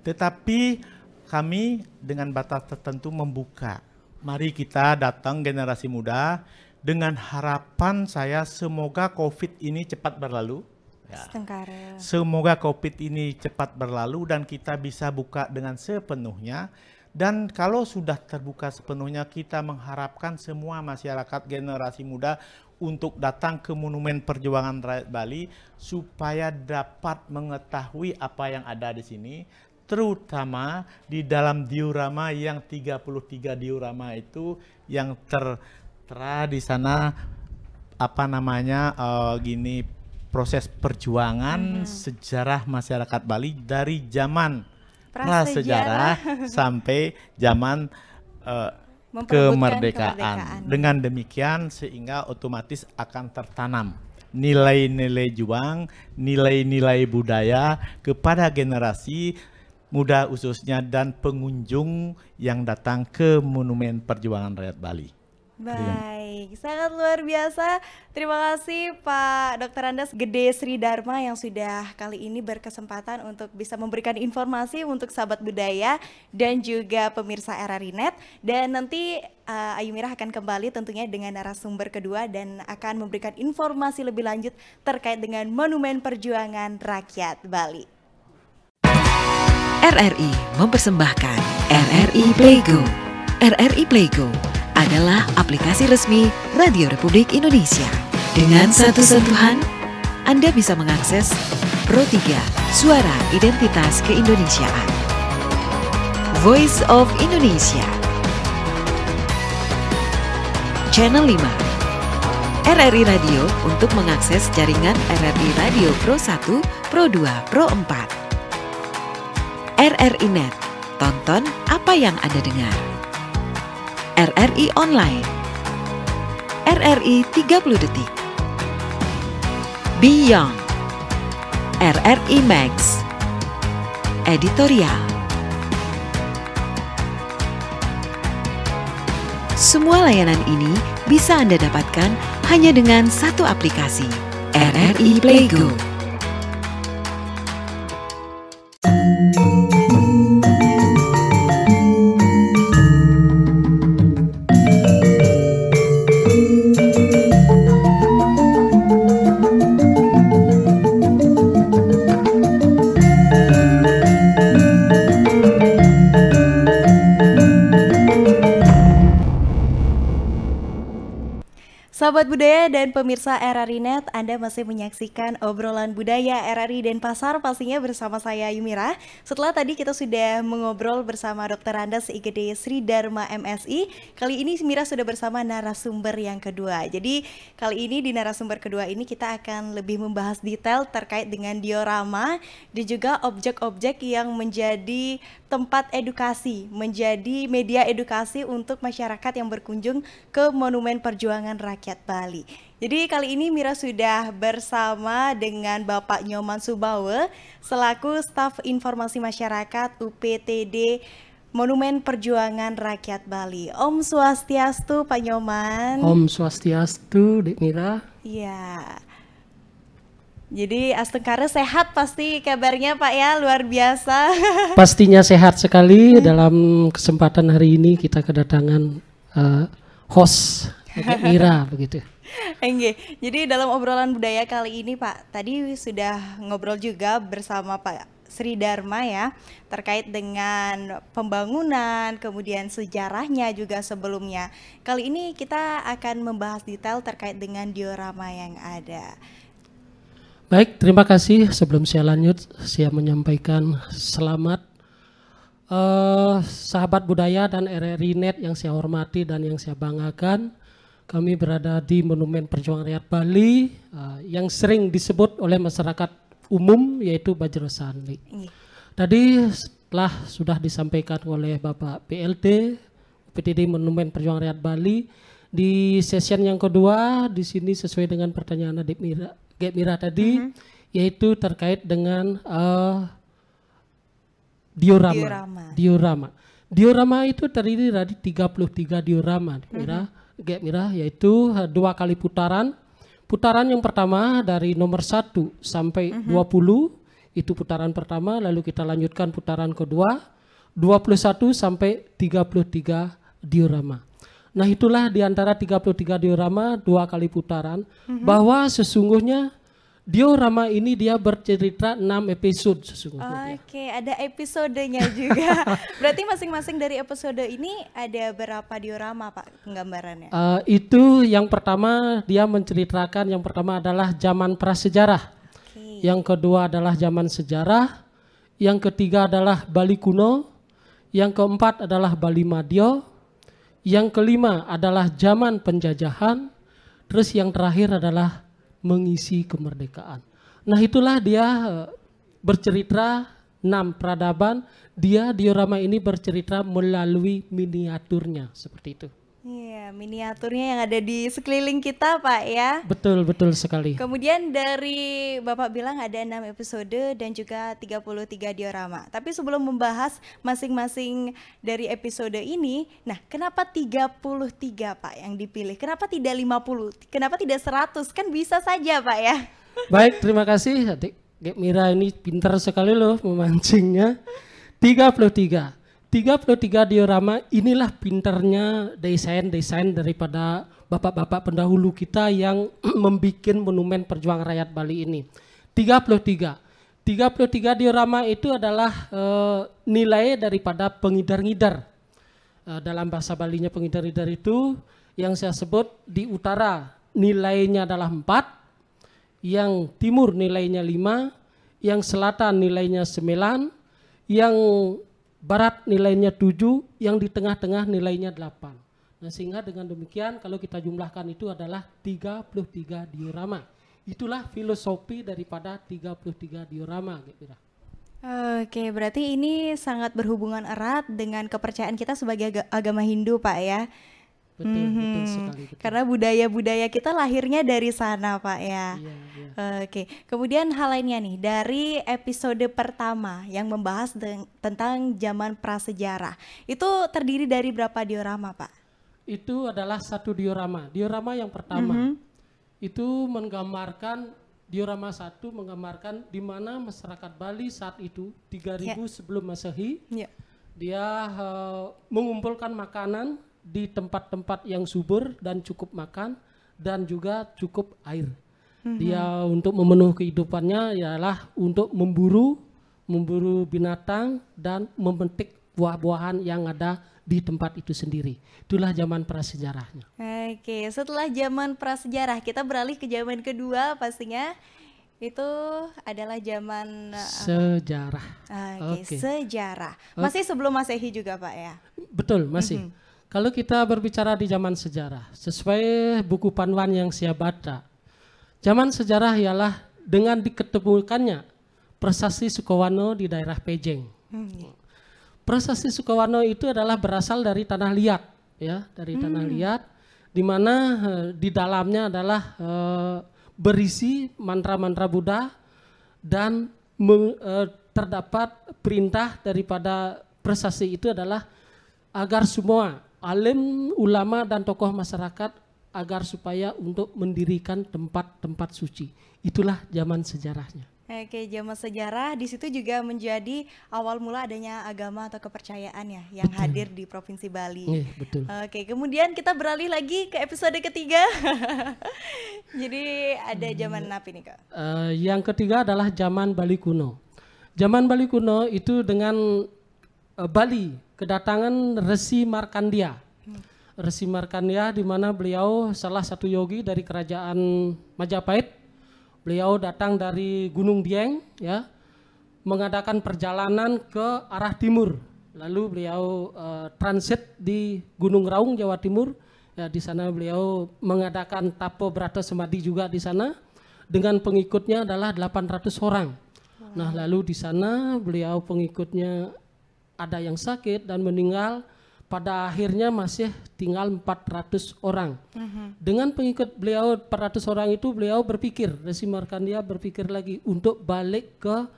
Tetapi kami dengan batas tertentu membuka. Mari kita datang generasi muda dengan harapan saya semoga COVID ini cepat berlalu. Ya. Astengkara. Semoga COVID ini cepat berlalu dan kita bisa buka dengan sepenuhnya. Dan kalau sudah terbuka sepenuhnya, kita mengharapkan semua masyarakat generasi muda untuk datang ke Monumen Perjuangan Rakyat Bali supaya dapat mengetahui apa yang ada di sini, terutama di dalam diorama yang 33 diorama itu yang tertera di sana proses perjuangan sejarah masyarakat Bali dari zaman prasejarah sampai zaman kemerdekaan. Dengan demikian sehingga otomatis akan tertanam nilai-nilai juang, nilai-nilai budaya kepada generasi muda khususnya dan pengunjung yang datang ke Monumen Perjuangan Rakyat Bali. Baik, sangat luar biasa. Terima kasih Pak Dr. Andes Gede Sri Dharma yang sudah kali ini berkesempatan untuk bisa memberikan informasi untuk sahabat budaya dan juga pemirsa RRI.net. Dan nanti Ayu Mirah akan kembali tentunya dengan narasumber kedua dan akan memberikan informasi lebih lanjut terkait dengan Monumen Perjuangan Rakyat Bali. RRI mempersembahkan RRI Playgo. RRI Playgo adalah aplikasi resmi Radio Republik Indonesia. Dengan satu sentuhan, Anda bisa mengakses Pro 3 Suara Identitas Keindonesiaan, Voice of Indonesia, Channel 5, RRI Radio untuk mengakses jaringan RRI Radio Pro 1, Pro 2, Pro 4, RRI.net, tonton apa yang Anda dengar. RRI Online, RRI 30 Detik, Beyond, RRI Max, Editorial. Semua layanan ini bisa Anda dapatkan hanya dengan satu aplikasi, RRI Playgo. Sahabat budaya dan pemirsa RRI.net, Anda masih menyaksikan obrolan budaya RRI Denpasar pastinya bersama saya Yumira. Setelah tadi kita sudah mengobrol bersama Dr. Andes Gede Sri Dharma MSI, kali ini Mira sudah bersama narasumber yang kedua. Jadi kali ini di narasumber kedua ini kita akan lebih membahas detail terkait dengan diorama dan juga objek-objek yang menjadi tempat edukasi, menjadi media edukasi untuk masyarakat yang berkunjung ke Monumen Perjuangan Rakyat Bali. Jadi kali ini Mira sudah bersama dengan Bapak Nyoman Subawe selaku staf informasi masyarakat UPTD Monumen Perjuangan Rakyat Bali. Om Swastiastu Pak Nyoman. Om Swastiastu Dek Mira. Iya. Jadi Astengkara sehat pasti kabarnya Pak ya, luar biasa. Pastinya sehat sekali. Dalam kesempatan hari ini kita kedatangan host Dek Mira begitu. Enggak. Jadi dalam obrolan budaya kali ini Pak, tadi sudah ngobrol juga bersama Pak Sri Dharma ya, terkait dengan pembangunan, kemudian sejarahnya juga sebelumnya. Kali ini kita akan membahas detail terkait dengan diorama yang ada. Baik, terima kasih. Sebelum saya lanjut, saya menyampaikan selamat sahabat budaya dan RRI.net yang saya hormati dan yang saya banggakan. Kami berada di Monumen Perjuangan Rakyat Bali yang sering disebut oleh masyarakat umum yaitu Bajro Sandi. Tadi setelah sudah disampaikan oleh Bapak PLT UPTD Monumen Perjuangan Rakyat Bali, di session yang kedua di sini sesuai dengan pertanyaan Adik Mira tadi, yaitu terkait dengan diorama. Diorama itu terdiri dari 33 diorama, Mira, yaitu 2 kali putaran. Putaran yang pertama dari nomor 1 sampai 20, itu putaran pertama, lalu kita lanjutkan putaran kedua, 21 sampai 33 diorama. Nah itulah di antara 33 diorama 2 kali putaran, bahwa sesungguhnya diorama ini dia bercerita 6 episode sesungguhnya. Oke, ada episodenya juga. Berarti masing-masing dari episode ini ada berapa diorama Pak penggambarannya? Itu yang pertama dia menceritakan, yang pertama adalah zaman prasejarah. Yang kedua adalah zaman sejarah. Yang ketiga adalah Bali kuno. Yang keempat adalah Bali Madya. Yang kelima adalah zaman penjajahan. Terus yang terakhir adalah mengisi kemerdekaan. Nah itulah dia bercerita 6 peradaban. Dia diorama ini bercerita melalui miniaturnya seperti itu. Iya, miniaturnya yang ada di sekeliling kita Pak ya. Betul, betul sekali. Kemudian dari Bapak bilang ada 6 episode dan juga 33 diorama. Tapi sebelum membahas masing-masing dari episode ini, nah kenapa 33 Pak yang dipilih? Kenapa tidak 50? Kenapa tidak 100? Kan bisa saja Pak ya. Baik, terima kasih adik Mira, ini pintar sekali loh memancingnya. 33 diorama, inilah pintarnya desain daripada bapak-bapak pendahulu kita yang membuat monumen perjuangan rakyat Bali ini. 33 diorama itu adalah nilai daripada pengidar-ngidar. Dalam bahasa Balinya pengidar-ngidar itu yang saya sebut di utara nilainya adalah 4, yang timur nilainya 5, yang selatan nilainya 9, yang barat nilainya 7, yang di tengah-tengah nilainya 8. Nah sehingga dengan demikian kalau kita jumlahkan itu adalah 33 diorama. Itulah filosofi daripada 33 diorama. Oke, berarti ini sangat berhubungan erat dengan kepercayaan kita sebagai agama Hindu Pak ya. Betul sekali. Betul. Karena budaya-budaya kita lahirnya dari sana Pak ya. Iya. Oke, kemudian hal lainnya nih dari episode pertama yang membahas tentang zaman prasejarah. Itu terdiri dari berapa diorama Pak? Itu adalah 1 diorama. Diorama yang pertama itu menggambarkan, diorama 1 menggambarkan di mana masyarakat Bali saat itu 3000 sebelum Masehi. Dia mengumpulkan makanan di tempat-tempat yang subur dan cukup makan dan juga cukup air. Dia untuk memenuhi kehidupannya ialah untuk memburu binatang dan memetik buah-buahan yang ada di tempat itu sendiri. Itulah zaman prasejarahnya. Oke, setelah zaman prasejarah kita beralih ke zaman kedua pastinya. Itu adalah zaman sejarah. Oke, sejarah. Masih sebelum Masehi juga Pak ya? Betul, masih. Kalau kita berbicara di zaman sejarah, sesuai buku panduan yang saya baca, zaman sejarah ialah dengan diketemukannya Prasasti Sukowarno di daerah Pejeng. Prasasti Sukowarno itu adalah berasal dari tanah liat, ya, dari tanah liat, di mana di dalamnya adalah berisi mantra-mantra Buddha dan terdapat perintah daripada prasasti itu adalah agar semua alim, ulama dan tokoh masyarakat agar supaya untuk mendirikan tempat-tempat suci. Itulah zaman sejarahnya. Oke, zaman sejarah di situ juga menjadi awal mula adanya agama atau kepercayaan ya yang hadir di Provinsi Bali. Betul. Oke, kemudian kita beralih lagi ke episode ketiga. Jadi ada zaman apa nih Kak? Yang ketiga adalah zaman Bali kuno. Zaman Bali kuno itu dengan Bali kedatangan Resi Markandia. Resi Markandia di mana beliau salah satu yogi dari kerajaan Majapahit. Beliau datang dari Gunung Dieng, ya, mengadakan perjalanan ke arah timur. Lalu beliau transit di Gunung Raung, Jawa Timur. Ya, di sana beliau mengadakan tapo brata semadi juga di sana dengan pengikutnya adalah 800 orang. Nah, lalu di sana beliau pengikutnya ada yang sakit dan meninggal, pada akhirnya masih tinggal 400 orang. Dengan pengikut beliau 400 orang itu beliau berpikir, Resi Markandia berpikir lagi untuk balik ke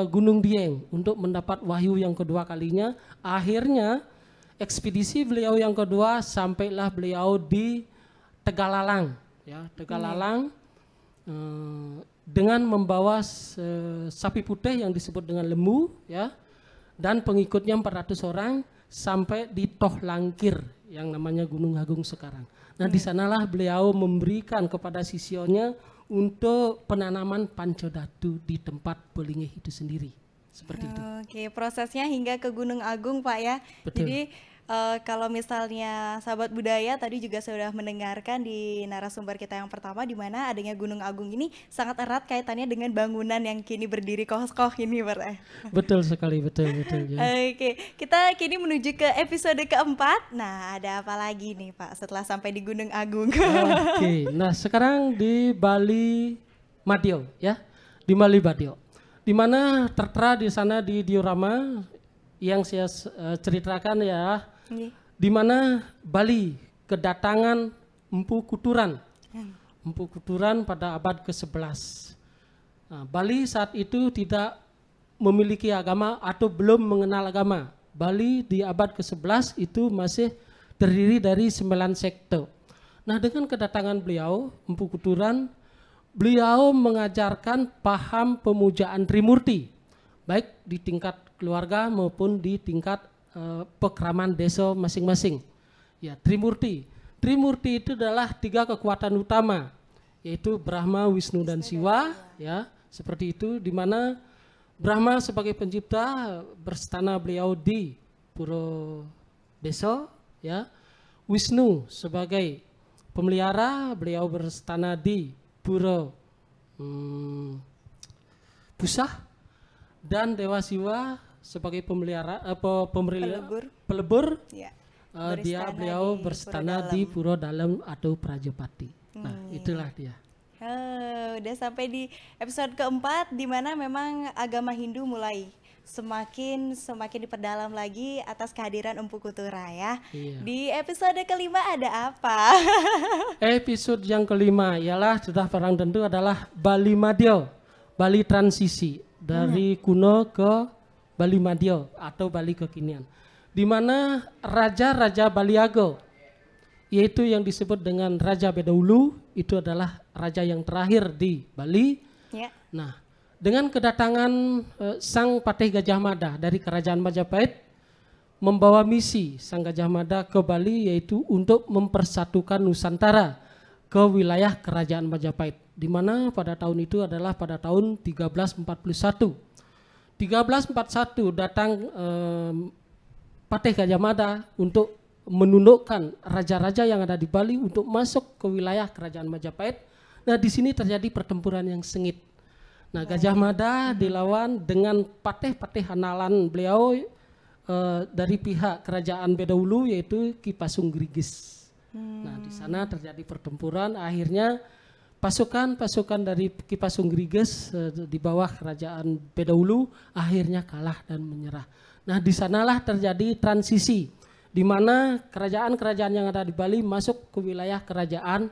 Gunung Dieng untuk mendapat wahyu yang kedua kalinya. Akhirnya ekspedisi beliau yang kedua sampailah beliau di Tegalalang, ya, Tegalalang dengan membawa sapi putih yang disebut dengan lembu, ya. Dan pengikutnya 400 orang sampai di Toh Langkir yang namanya Gunung Agung sekarang. Nah, di sanalah beliau memberikan kepada sisionya untuk penanaman pancodatu di tempat Belingih itu sendiri. Seperti itu. Oke, prosesnya hingga ke Gunung Agung Pak ya. Betul. Jadi kalau misalnya sahabat budaya tadi juga sudah mendengarkan di narasumber kita yang pertama, di mana adanya Gunung Agung ini sangat erat kaitannya dengan bangunan yang kini berdiri kokoh ini Pak. Betul sekali, betul ya. Oke, kita kini menuju ke episode keempat. Nah, ada apa lagi nih Pak setelah sampai di Gunung Agung? Oke, nah sekarang di Bali Madio ya, di Bali Madio, di mana tertera di sana di diorama yang saya ceritakan ya, di mana Bali kedatangan Empu Kuturan, Empu Kuturan pada abad ke-11. Nah, Bali saat itu tidak memiliki agama atau belum mengenal agama. Bali di abad ke-11 itu masih terdiri dari 9 sekte. Nah, dengan kedatangan beliau, Empu Kuturan, beliau mengajarkan paham pemujaan Trimurti, baik di tingkat keluarga maupun di tingkat pekraman desa masing-masing. Ya, Trimurti. Trimurti itu adalah 3 kekuatan utama, yaitu Brahma, Wisnu dan Siwa, ya, seperti itu, di mana Brahma sebagai pencipta berstana beliau di Puro Desa, ya. Wisnu sebagai pemelihara beliau berstana di Puro Pusah, dan Dewa Siwa sebagai pemelihara pelebur Ya, beliau berstana di Puro Dalem atau Prajapati. Nah, itulah dia. Udah sampai di episode keempat, di mana memang agama Hindu mulai semakin diperdalam lagi atas kehadiran Empu Kutura ya. Iya. Di episode kelima ada apa? Episode yang kelima ialah sudah barang tentu adalah Bali Madio, Bali transisi dari kuno ke Bali Madio atau Bali kekinian, di mana raja-raja Baliago, yaitu yang disebut dengan Raja Bedahulu, itu adalah raja yang terakhir di Bali. Ya. Nah, dengan kedatangan Sang Patih Gajah Mada dari Kerajaan Majapahit, membawa misi Sang Gajah Mada ke Bali, yaitu untuk mempersatukan Nusantara ke wilayah Kerajaan Majapahit, di mana pada tahun itu adalah pada tahun 1341. 1341 datang Patih Gajah Mada untuk menundukkan raja-raja yang ada di Bali untuk masuk ke wilayah Kerajaan Majapahit. Nah, di sini terjadi pertempuran yang sengit. Nah, Gajah Mada dilawan dengan patih-patih hanalan beliau dari pihak Kerajaan Bedahulu, yaitu Ki Pasung Grigis. Nah, di sana terjadi pertempuran, akhirnya pasukan dari Ki Pasung Grigis di bawah Kerajaan Bedahulu akhirnya kalah dan menyerah. Nah, di sanalah terjadi transisi, di mana kerajaan-kerajaan yang ada di Bali masuk ke wilayah Kerajaan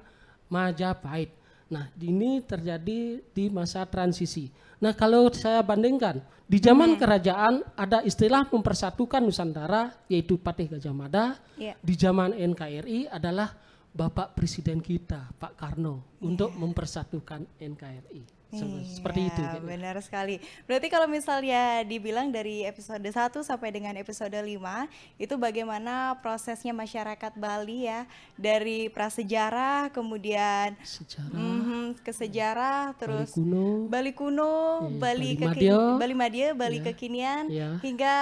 Majapahit. Nah, ini terjadi di masa transisi. Nah, kalau saya bandingkan, di zaman kerajaan ada istilah mempersatukan Nusantara, yaitu Patih Gajah Mada. Di zaman NKRI adalah Bapak Presiden kita, Pak Karno, untuk mempersatukan NKRI. Seperti itu. Benar sekali. Berarti kalau misalnya dibilang dari episode 1 sampai dengan episode 5, itu bagaimana prosesnya masyarakat Bali ya, dari prasejarah, kemudian ke sejarah, terus Bali kuno, Bali Madio, Bali kekinian, hingga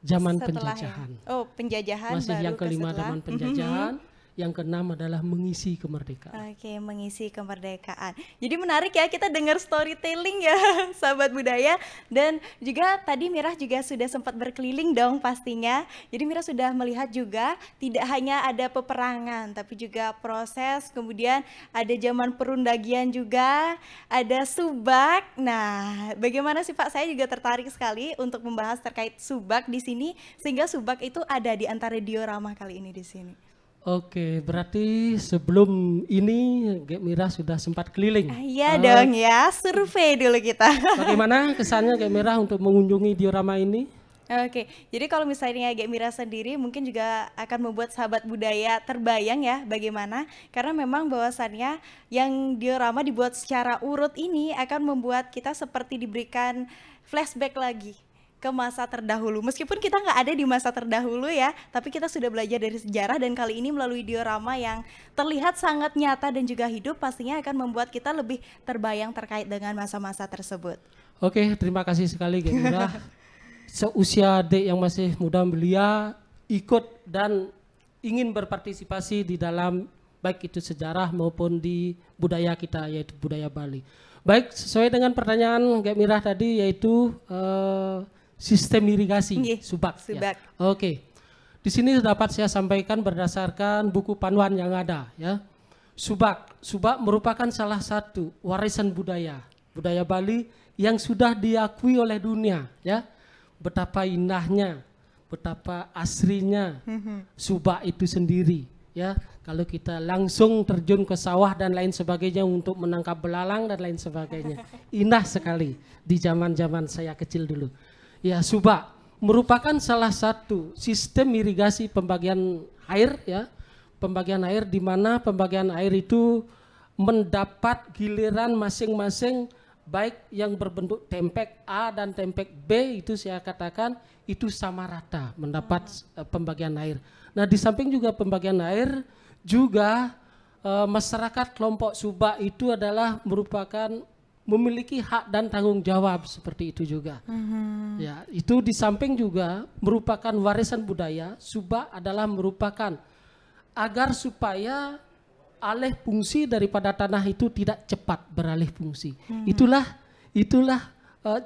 zaman setelahnya. penjajahan. Oh, penjajahan. Masih baru yang kelima zaman penjajahan. Yang keenam adalah mengisi kemerdekaan. Oke, mengisi kemerdekaan. Jadi menarik ya, kita dengar storytelling ya, sahabat budaya. Dan juga tadi Mirah juga sudah sempat berkeliling dong pastinya. Jadi Mirah sudah melihat juga tidak hanya ada peperangan, tapi juga proses, kemudian ada zaman perundagian juga, ada subak. Nah, bagaimana sih Pak? Saya juga tertarik sekali untuk membahas terkait subak di sini, sehingga subak itu ada di antara diorama kali ini di sini. Oke, berarti sebelum ini Gek Mirah sudah sempat keliling. Iya dong ya, survei dulu kita. Bagaimana kesannya Gek Mirah untuk mengunjungi diorama ini? Oke, jadi kalau misalnya Gek Mirah sendiri mungkin juga akan membuat sahabat budaya terbayang ya bagaimana. Karena memang bahwasannya yang diorama dibuat secara urut ini akan membuat kita seperti diberikan flashback lagi ke masa terdahulu. Meskipun kita nggak ada di masa terdahulu ya, tapi kita sudah belajar dari sejarah, dan kali ini melalui diorama yang terlihat sangat nyata dan juga hidup, pastinya akan membuat kita lebih terbayang terkait dengan masa-masa tersebut. Oke, terima kasih sekali Gemira. Seusia adik yang masih muda belia ikut dan ingin berpartisipasi di dalam baik itu sejarah maupun di budaya kita, yaitu budaya Bali. Baik, sesuai dengan pertanyaan Gemira tadi, yaitu sistem irigasi subak. Subak. Ya. Oke. Di sini dapat saya sampaikan berdasarkan buku panduan yang ada ya. Subak merupakan salah satu warisan budaya Bali yang sudah diakui oleh dunia ya. Betapa indahnya, betapa asrinya subak itu sendiri ya. Kalau kita langsung terjun ke sawah dan lain sebagainya untuk menangkap belalang dan lain sebagainya. Indah sekali di zaman-zaman saya kecil dulu. Ya, subak merupakan salah satu sistem irigasi pembagian air ya. Pembagian air di mana pembagian air itu mendapat giliran masing-masing, baik yang berbentuk tempek A dan tempek B, itu saya katakan itu sama rata mendapat pembagian air. Nah, di samping juga pembagian air juga masyarakat kelompok subak itu adalah merupakan memiliki hak dan tanggung jawab seperti itu juga. Ya, itu di samping juga merupakan warisan budaya. Subak adalah merupakan agar supaya alih fungsi daripada tanah itu tidak cepat beralih fungsi. Itulah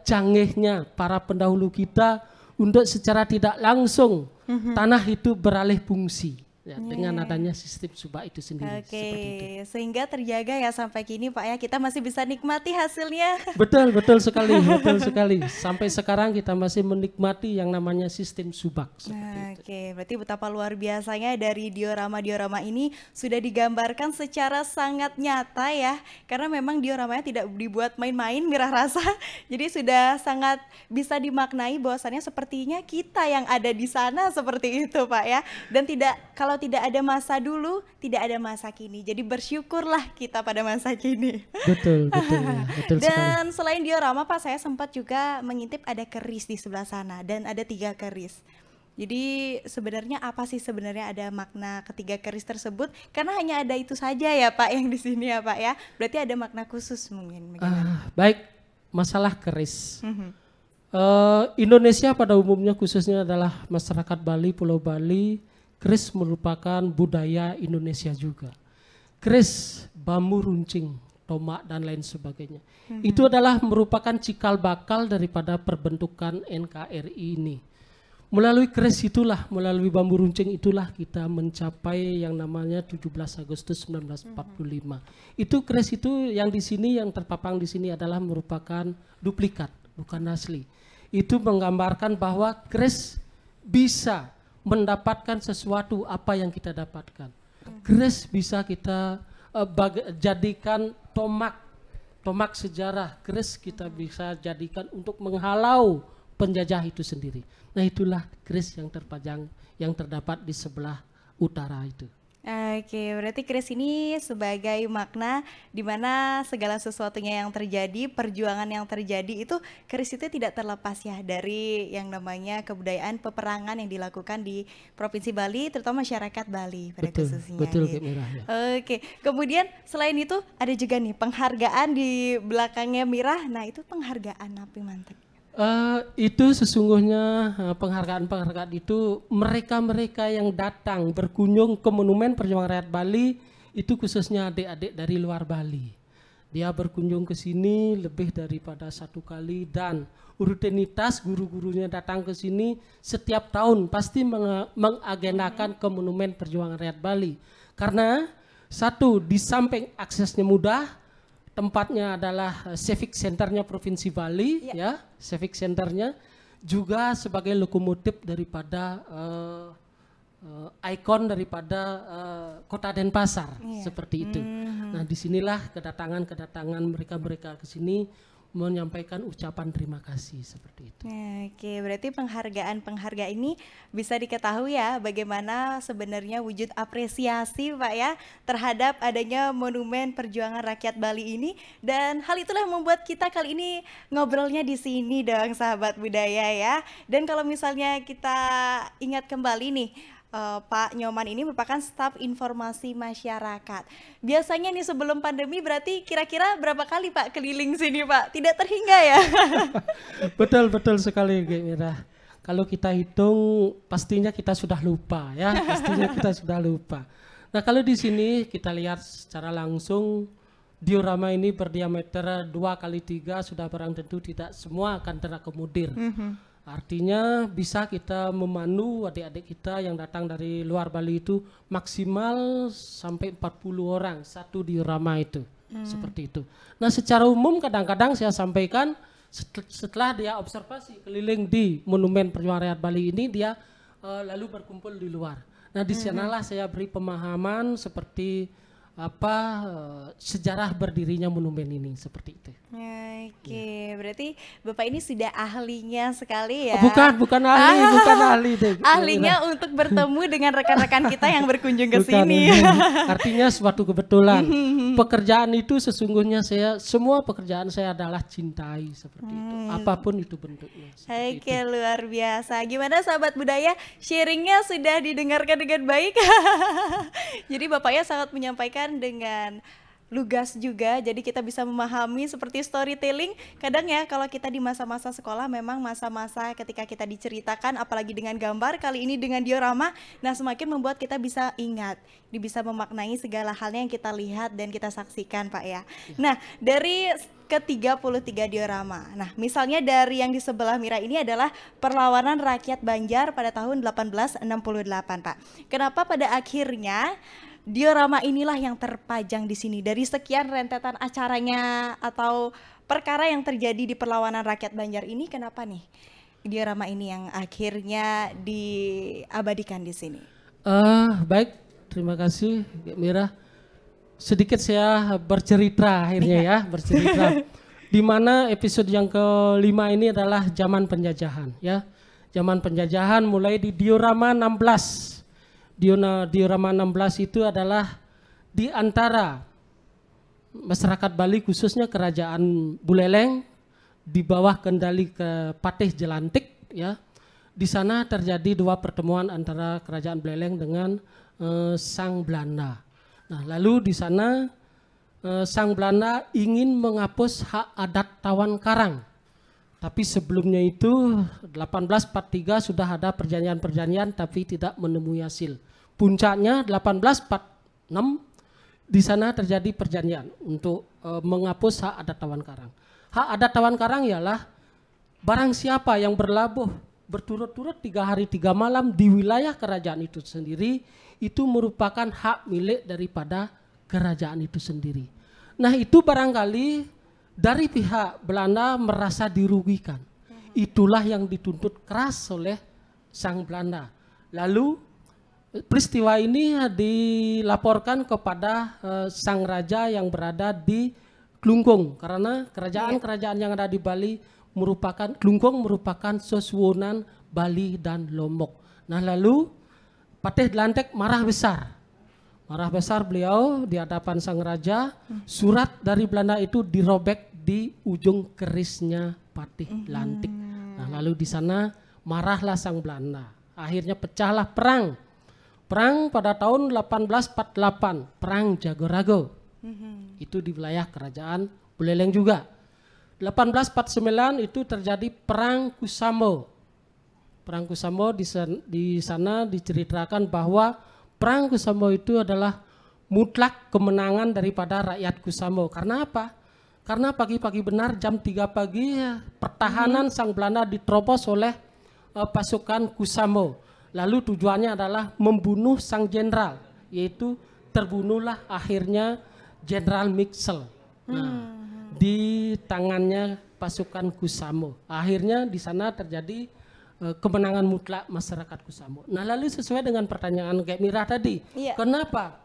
canggihnya para pendahulu kita untuk secara tidak langsung tanah itu beralih fungsi. Ya, dengan adanya sistem subak itu sendiri. Oke, sehingga terjaga ya sampai kini Pak ya, kita masih bisa nikmati hasilnya. Betul sekali. Sampai sekarang kita masih menikmati yang namanya sistem subak. Oke, berarti betapa luar biasanya dari diorama ini sudah digambarkan secara sangat nyata ya, karena memang dioramanya tidak dibuat main-main Mirah rasa, jadi sudah sangat bisa dimaknai bahwasannya sepertinya kita yang ada di sana seperti itu Pak ya, dan kalau tidak ada masa dulu, tidak ada masa kini. Jadi bersyukurlah kita pada masa kini. Betul ya, betul Dan sekali. selain diorama Pak, saya sempat juga mengintip ada keris di sebelah sana dan ada 3 keris. Jadi sebenarnya apa sih sebenarnya ada makna ketiga keris tersebut? Karena hanya ada itu saja ya Pak yang di sini ya Pak ya. Berarti ada makna khusus mungkin. Baik, masalah keris. Indonesia pada umumnya khususnya adalah masyarakat Bali, Pulau Bali, keris merupakan budaya Indonesia juga. Keris, bambu runcing, tomak dan lain sebagainya. Itu adalah merupakan cikal bakal daripada perbentukan NKRI ini. Melalui keris itulah, melalui bambu runcing itulah kita mencapai yang namanya 17 Agustus 1945. Itu keris itu yang di sini, yang terpapang di sini adalah merupakan duplikat, bukan asli. Itu menggambarkan bahwa keris bisa mendapatkan sesuatu apa yang kita dapatkan. Keris bisa kita jadikan tomak sejarah. Keris kita bisa jadikan untuk menghalau penjajah itu sendiri. Nah, itulah keris yang terpajang, yang terdapat di sebelah utara itu. Oke, berarti keris ini sebagai makna di mana segala sesuatunya yang terjadi, perjuangan yang terjadi itu, keris itu tidak terlepas ya dari yang namanya kebudayaan peperangan yang dilakukan di Provinsi Bali, terutama masyarakat Bali pada khususnya. Betul, Mirah, ya. Oke, kemudian selain itu ada juga nih penghargaan di belakangnya Mirah. Nah, itu penghargaan apa mantap? Itu sesungguhnya penghargaan itu mereka yang datang berkunjung ke Monumen Perjuangan Rakyat Bali, itu khususnya adik-adik dari luar Bali. Dia berkunjung ke sini lebih daripada 1 kali, dan rutinitas guru-gurunya datang ke sini setiap tahun pasti mengagendakan ke Monumen Perjuangan Rakyat Bali. Karena satu, di samping aksesnya mudah, tempatnya adalah civic centernya Provinsi Bali, ya, civic centernya juga sebagai lokomotif daripada ikon daripada Kota Denpasar, seperti itu. Nah, disinilah kedatangan mereka ke sini menyampaikan ucapan terima kasih seperti itu. Oke, berarti penghargaan ini bisa diketahui ya bagaimana sebenarnya wujud apresiasi Pak ya terhadap adanya Monumen Perjuangan Rakyat Bali ini, dan hal itulah yang membuat kita kali ini ngobrolnya di sini dong sahabat budaya ya. Dan kalau misalnya kita ingat kembali nih, Pak Nyoman ini merupakan staf informasi masyarakat. Biasanya nih sebelum pandemi berarti kira-kira berapa kali Pak keliling sini Pak? Tidak terhingga ya? Betul sekali Gek Mira. Kalau kita hitung pastinya kita sudah lupa ya, pastinya kita sudah lupa. Nah kalau di sini kita lihat secara langsung diorama ini berdiameter 2x3, sudah barang tentu tidak semua akan terakomodir. Artinya bisa kita memandu adik-adik kita yang datang dari luar Bali itu maksimal sampai 40 orang satu diorama itu. Seperti itu. Nah secara umum kadang-kadang saya sampaikan setelah dia observasi keliling di Monumen Perjuangan Rakyat Bali ini, dia lalu berkumpul di luar. Nah di sanalah saya beri pemahaman seperti apa sejarah berdirinya monumen ini, seperti itu. Oke, berarti Bapak ini sudah ahlinya sekali ya. Bukan ahli deh. Ahlinya untuk bertemu dengan rekan-rekan kita yang berkunjung ke sini. Artinya suatu kebetulan. Pekerjaan itu sesungguhnya semua pekerjaan saya adalah cintai seperti itu. Apapun itu bentuknya. Oke, luar biasa. Gimana sahabat budaya? Sharingnya sudah didengarkan dengan baik. Jadi Bapaknya sangat menyampaikan dengan lugas juga, jadi kita bisa memahami seperti storytelling. Kadang ya kalau kita di masa-masa sekolah memang masa-masa ketika kita diceritakan apalagi dengan gambar, kali ini dengan diorama, nah semakin membuat kita bisa ingat, bisa memaknai segala halnya yang kita lihat dan kita saksikan Pak ya. Nah dari ke-33 diorama, nah misalnya dari yang di sebelah Mira ini adalah perlawanan rakyat Banjar pada tahun 1868 Pak. Kenapa pada akhirnya diorama inilah yang terpajang di sini dari sekian rentetan acaranya atau perkara yang terjadi di perlawanan rakyat Banjar ini, kenapa nih diorama ini yang akhirnya diabadikan di sini? Baik, terima kasih Mira. Sedikit saya bercerita akhirnya ya, bercerita. Di mana episode yang kelima ini adalah zaman penjajahan ya. Zaman penjajahan mulai di diorama 16. Diorama 16 itu adalah di antara masyarakat Bali khususnya kerajaan Buleleng di bawah kendali ke Patih Jelantik ya. Di sana terjadi dua pertemuan antara kerajaan Buleleng dengan Sang Belanda. Nah, lalu di sana Sang Belanda ingin menghapus hak adat Tawan Karang. Tapi sebelumnya itu 1843 sudah ada perjanjian-perjanjian tapi tidak menemui hasil. Puncaknya 1846 di sana terjadi perjanjian untuk menghapus hak adat Tawan Karang. Hak adat Tawan Karang ialah barang siapa yang berlabuh berturut-turut 3 hari 3 malam di wilayah kerajaan itu sendiri, itu merupakan hak milik daripada kerajaan itu sendiri. Nah itu barangkali dari pihak Belanda merasa dirugikan. Itulah yang dituntut keras oleh Sang Belanda. Lalu peristiwa ini dilaporkan kepada Sang Raja yang berada di Klungkung. Karena kerajaan-kerajaan yang ada di Bali merupakan, Klungkung merupakan sesuwunan Bali dan Lombok. Nah lalu Patih Jelantik marah besar. Marah besar beliau di hadapan Sang Raja, surat dari Belanda itu dirobek di ujung kerisnya Patih Jelantik. Nah, lalu di sana marahlah Sang Belanda. Akhirnya pecahlah perang. Perang pada tahun 1848, Perang Jagorago. Itu di wilayah kerajaan Buleleng juga. 1849 itu terjadi Perang Kusamo. Perang Kusamo di sana diceritakan bahwa Perang Kusamo itu adalah mutlak kemenangan daripada rakyat Kusamo. Karena apa? Karena pagi-pagi benar jam 3 pagi pertahanan Sang Belanda diterobos oleh pasukan Kusamo. Lalu tujuannya adalah membunuh sang jenderal, yaitu terbunuhlah akhirnya Jenderal Mixel. Nah, di tangannya pasukan Kusamo. Akhirnya di sana terjadi kemenangan mutlak masyarakat Kusamo. Nah lalu sesuai dengan pertanyaan Kak Mira tadi, kenapa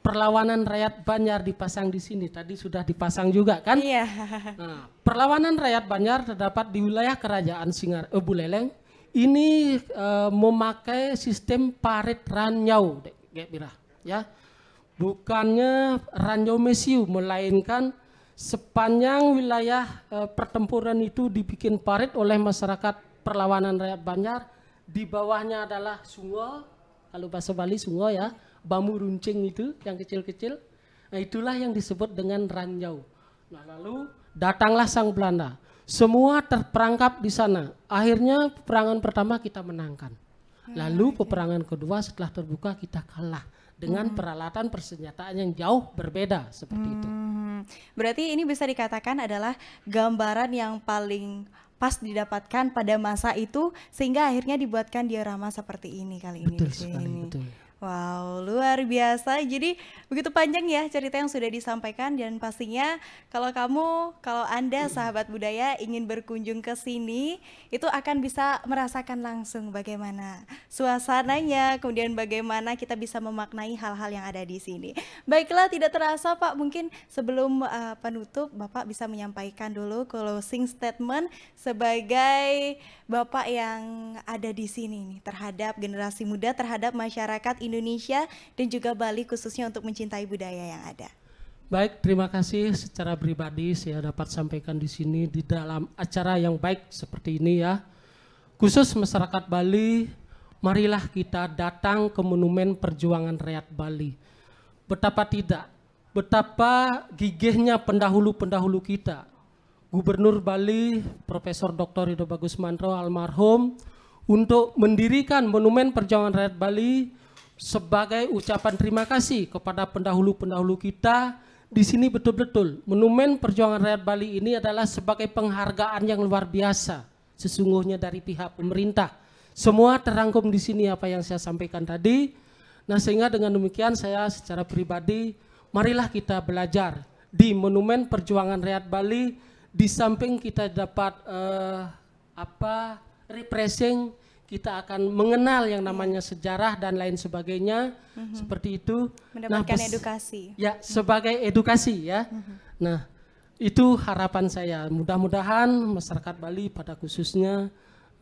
perlawanan rakyat Banjar dipasang di sini. Tadi sudah dipasang juga kan? Iya. Nah, perlawanan rakyat Banjar terdapat di wilayah kerajaan Buleleng. Ini memakai sistem parit ranjau, ya. Bukannya ranjau mesiu, melainkan sepanjang wilayah pertempuran itu dibikin parit oleh masyarakat perlawanan rakyat Banjar. Di bawahnya adalah sungai, kalau bahasa Bali sungai ya, bambu runcing itu yang kecil-kecil. Nah, itulah yang disebut dengan ranjau. Nah, lalu datanglah sang Belanda. Semua terperangkap di sana. Akhirnya peperangan pertama kita menangkan. Lalu peperangan kedua setelah terbuka kita kalah dengan peralatan persenjataan yang jauh berbeda seperti itu. Berarti ini bisa dikatakan adalah gambaran yang paling pas didapatkan pada masa itu sehingga akhirnya dibuatkan diorama seperti ini kali ini. Betul sekali, betul. Wow, luar biasa. Jadi begitu panjang ya cerita yang sudah disampaikan, dan pastinya kalau Anda sahabat budaya ingin berkunjung ke sini, itu akan bisa merasakan langsung bagaimana suasananya, kemudian bagaimana kita bisa memaknai hal-hal yang ada di sini. Baiklah, tidak terasa Pak, mungkin sebelum penutup Bapak bisa menyampaikan dulu closing statement sebagai Bapak yang ada di sini nih terhadap generasi muda, terhadap masyarakat Indonesia dan juga Bali khususnya untuk mencintai budaya yang ada. Baik, terima kasih. Secara pribadi saya dapat sampaikan di sini di dalam acara yang baik seperti ini ya. Khusus masyarakat Bali, marilah kita datang ke Monumen Perjuangan Rakyat Bali. Betapa tidak, betapa gigihnya pendahulu-pendahulu kita. Gubernur Bali, Profesor Dr. Ridho Bagusmantro almarhum, untuk mendirikan Monumen Perjuangan Rakyat Bali sebagai ucapan terima kasih kepada pendahulu-pendahulu kita. Di sini betul-betul Monumen Perjuangan Rakyat Bali ini adalah sebagai penghargaan yang luar biasa sesungguhnya dari pihak pemerintah. Semua terangkum di sini apa yang saya sampaikan tadi. Nah, sehingga dengan demikian saya secara pribadi, marilah kita belajar di Monumen Perjuangan Rakyat Bali. Di samping kita dapat refreshing, kita akan mengenal yang namanya sejarah dan lain sebagainya, seperti itu. Mendapatkan edukasi. Ya, sebagai edukasi ya. Nah, itu harapan saya. Mudah-mudahan masyarakat Bali pada khususnya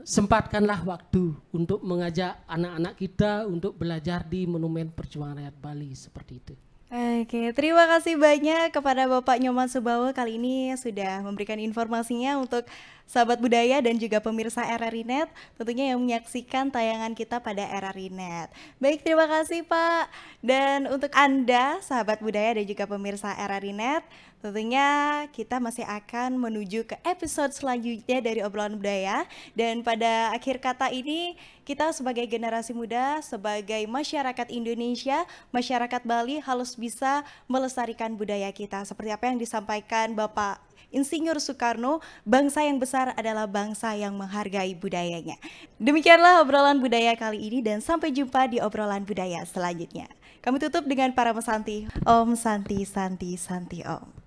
sempatkanlah waktu untuk mengajak anak-anak kita untuk belajar di Monumen Perjuangan Rakyat Bali seperti itu. Oke, terima kasih banyak kepada Bapak Nyoman Subawa kali ini sudah memberikan informasinya untuk sahabat budaya dan juga pemirsa RRI Net, tentunya yang menyaksikan tayangan kita pada RRI Net. Baik, terima kasih Pak. Dan untuk Anda sahabat budaya dan juga pemirsa RRI Net, tentunya kita masih akan menuju ke episode selanjutnya dari obrolan budaya. Dan pada akhir kata ini, kita sebagai generasi muda, sebagai masyarakat Indonesia, masyarakat Bali harus bisa melestarikan budaya kita. Seperti apa yang disampaikan Bapak Insinyur Soekarno, bangsa yang besar adalah bangsa yang menghargai budayanya. Demikianlah obrolan budaya kali ini dan sampai jumpa di obrolan budaya selanjutnya. Kami tutup dengan para mesanti. Om Santi Santi Santi Om.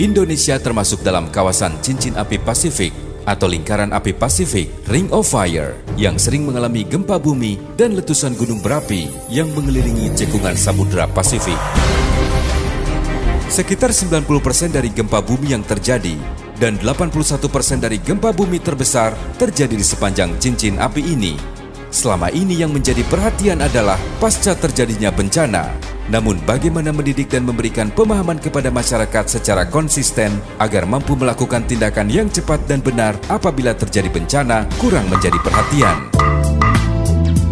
Indonesia termasuk dalam kawasan cincin api Pasifik atau lingkaran api Pasifik, Ring of Fire, yang sering mengalami gempa bumi dan letusan gunung berapi yang mengelilingi cekungan Samudra Pasifik. Sekitar 90% dari gempa bumi yang terjadi dan 81% dari gempa bumi terbesar terjadi di sepanjang cincin api ini. Selama ini yang menjadi perhatian adalah pasca terjadinya bencana. Namun bagaimana mendidik dan memberikan pemahaman kepada masyarakat secara konsisten agar mampu melakukan tindakan yang cepat dan benar apabila terjadi bencana kurang menjadi perhatian.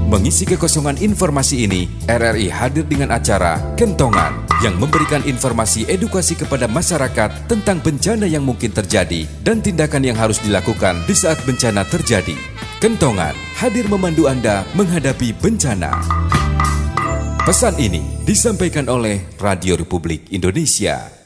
Mengisi kekosongan informasi ini, RRI hadir dengan acara Kentongan yang memberikan informasi edukasi kepada masyarakat tentang bencana yang mungkin terjadi dan tindakan yang harus dilakukan di saat bencana terjadi. Kentongan hadir memandu Anda menghadapi bencana. Pesan ini disampaikan oleh Radio Republik Indonesia.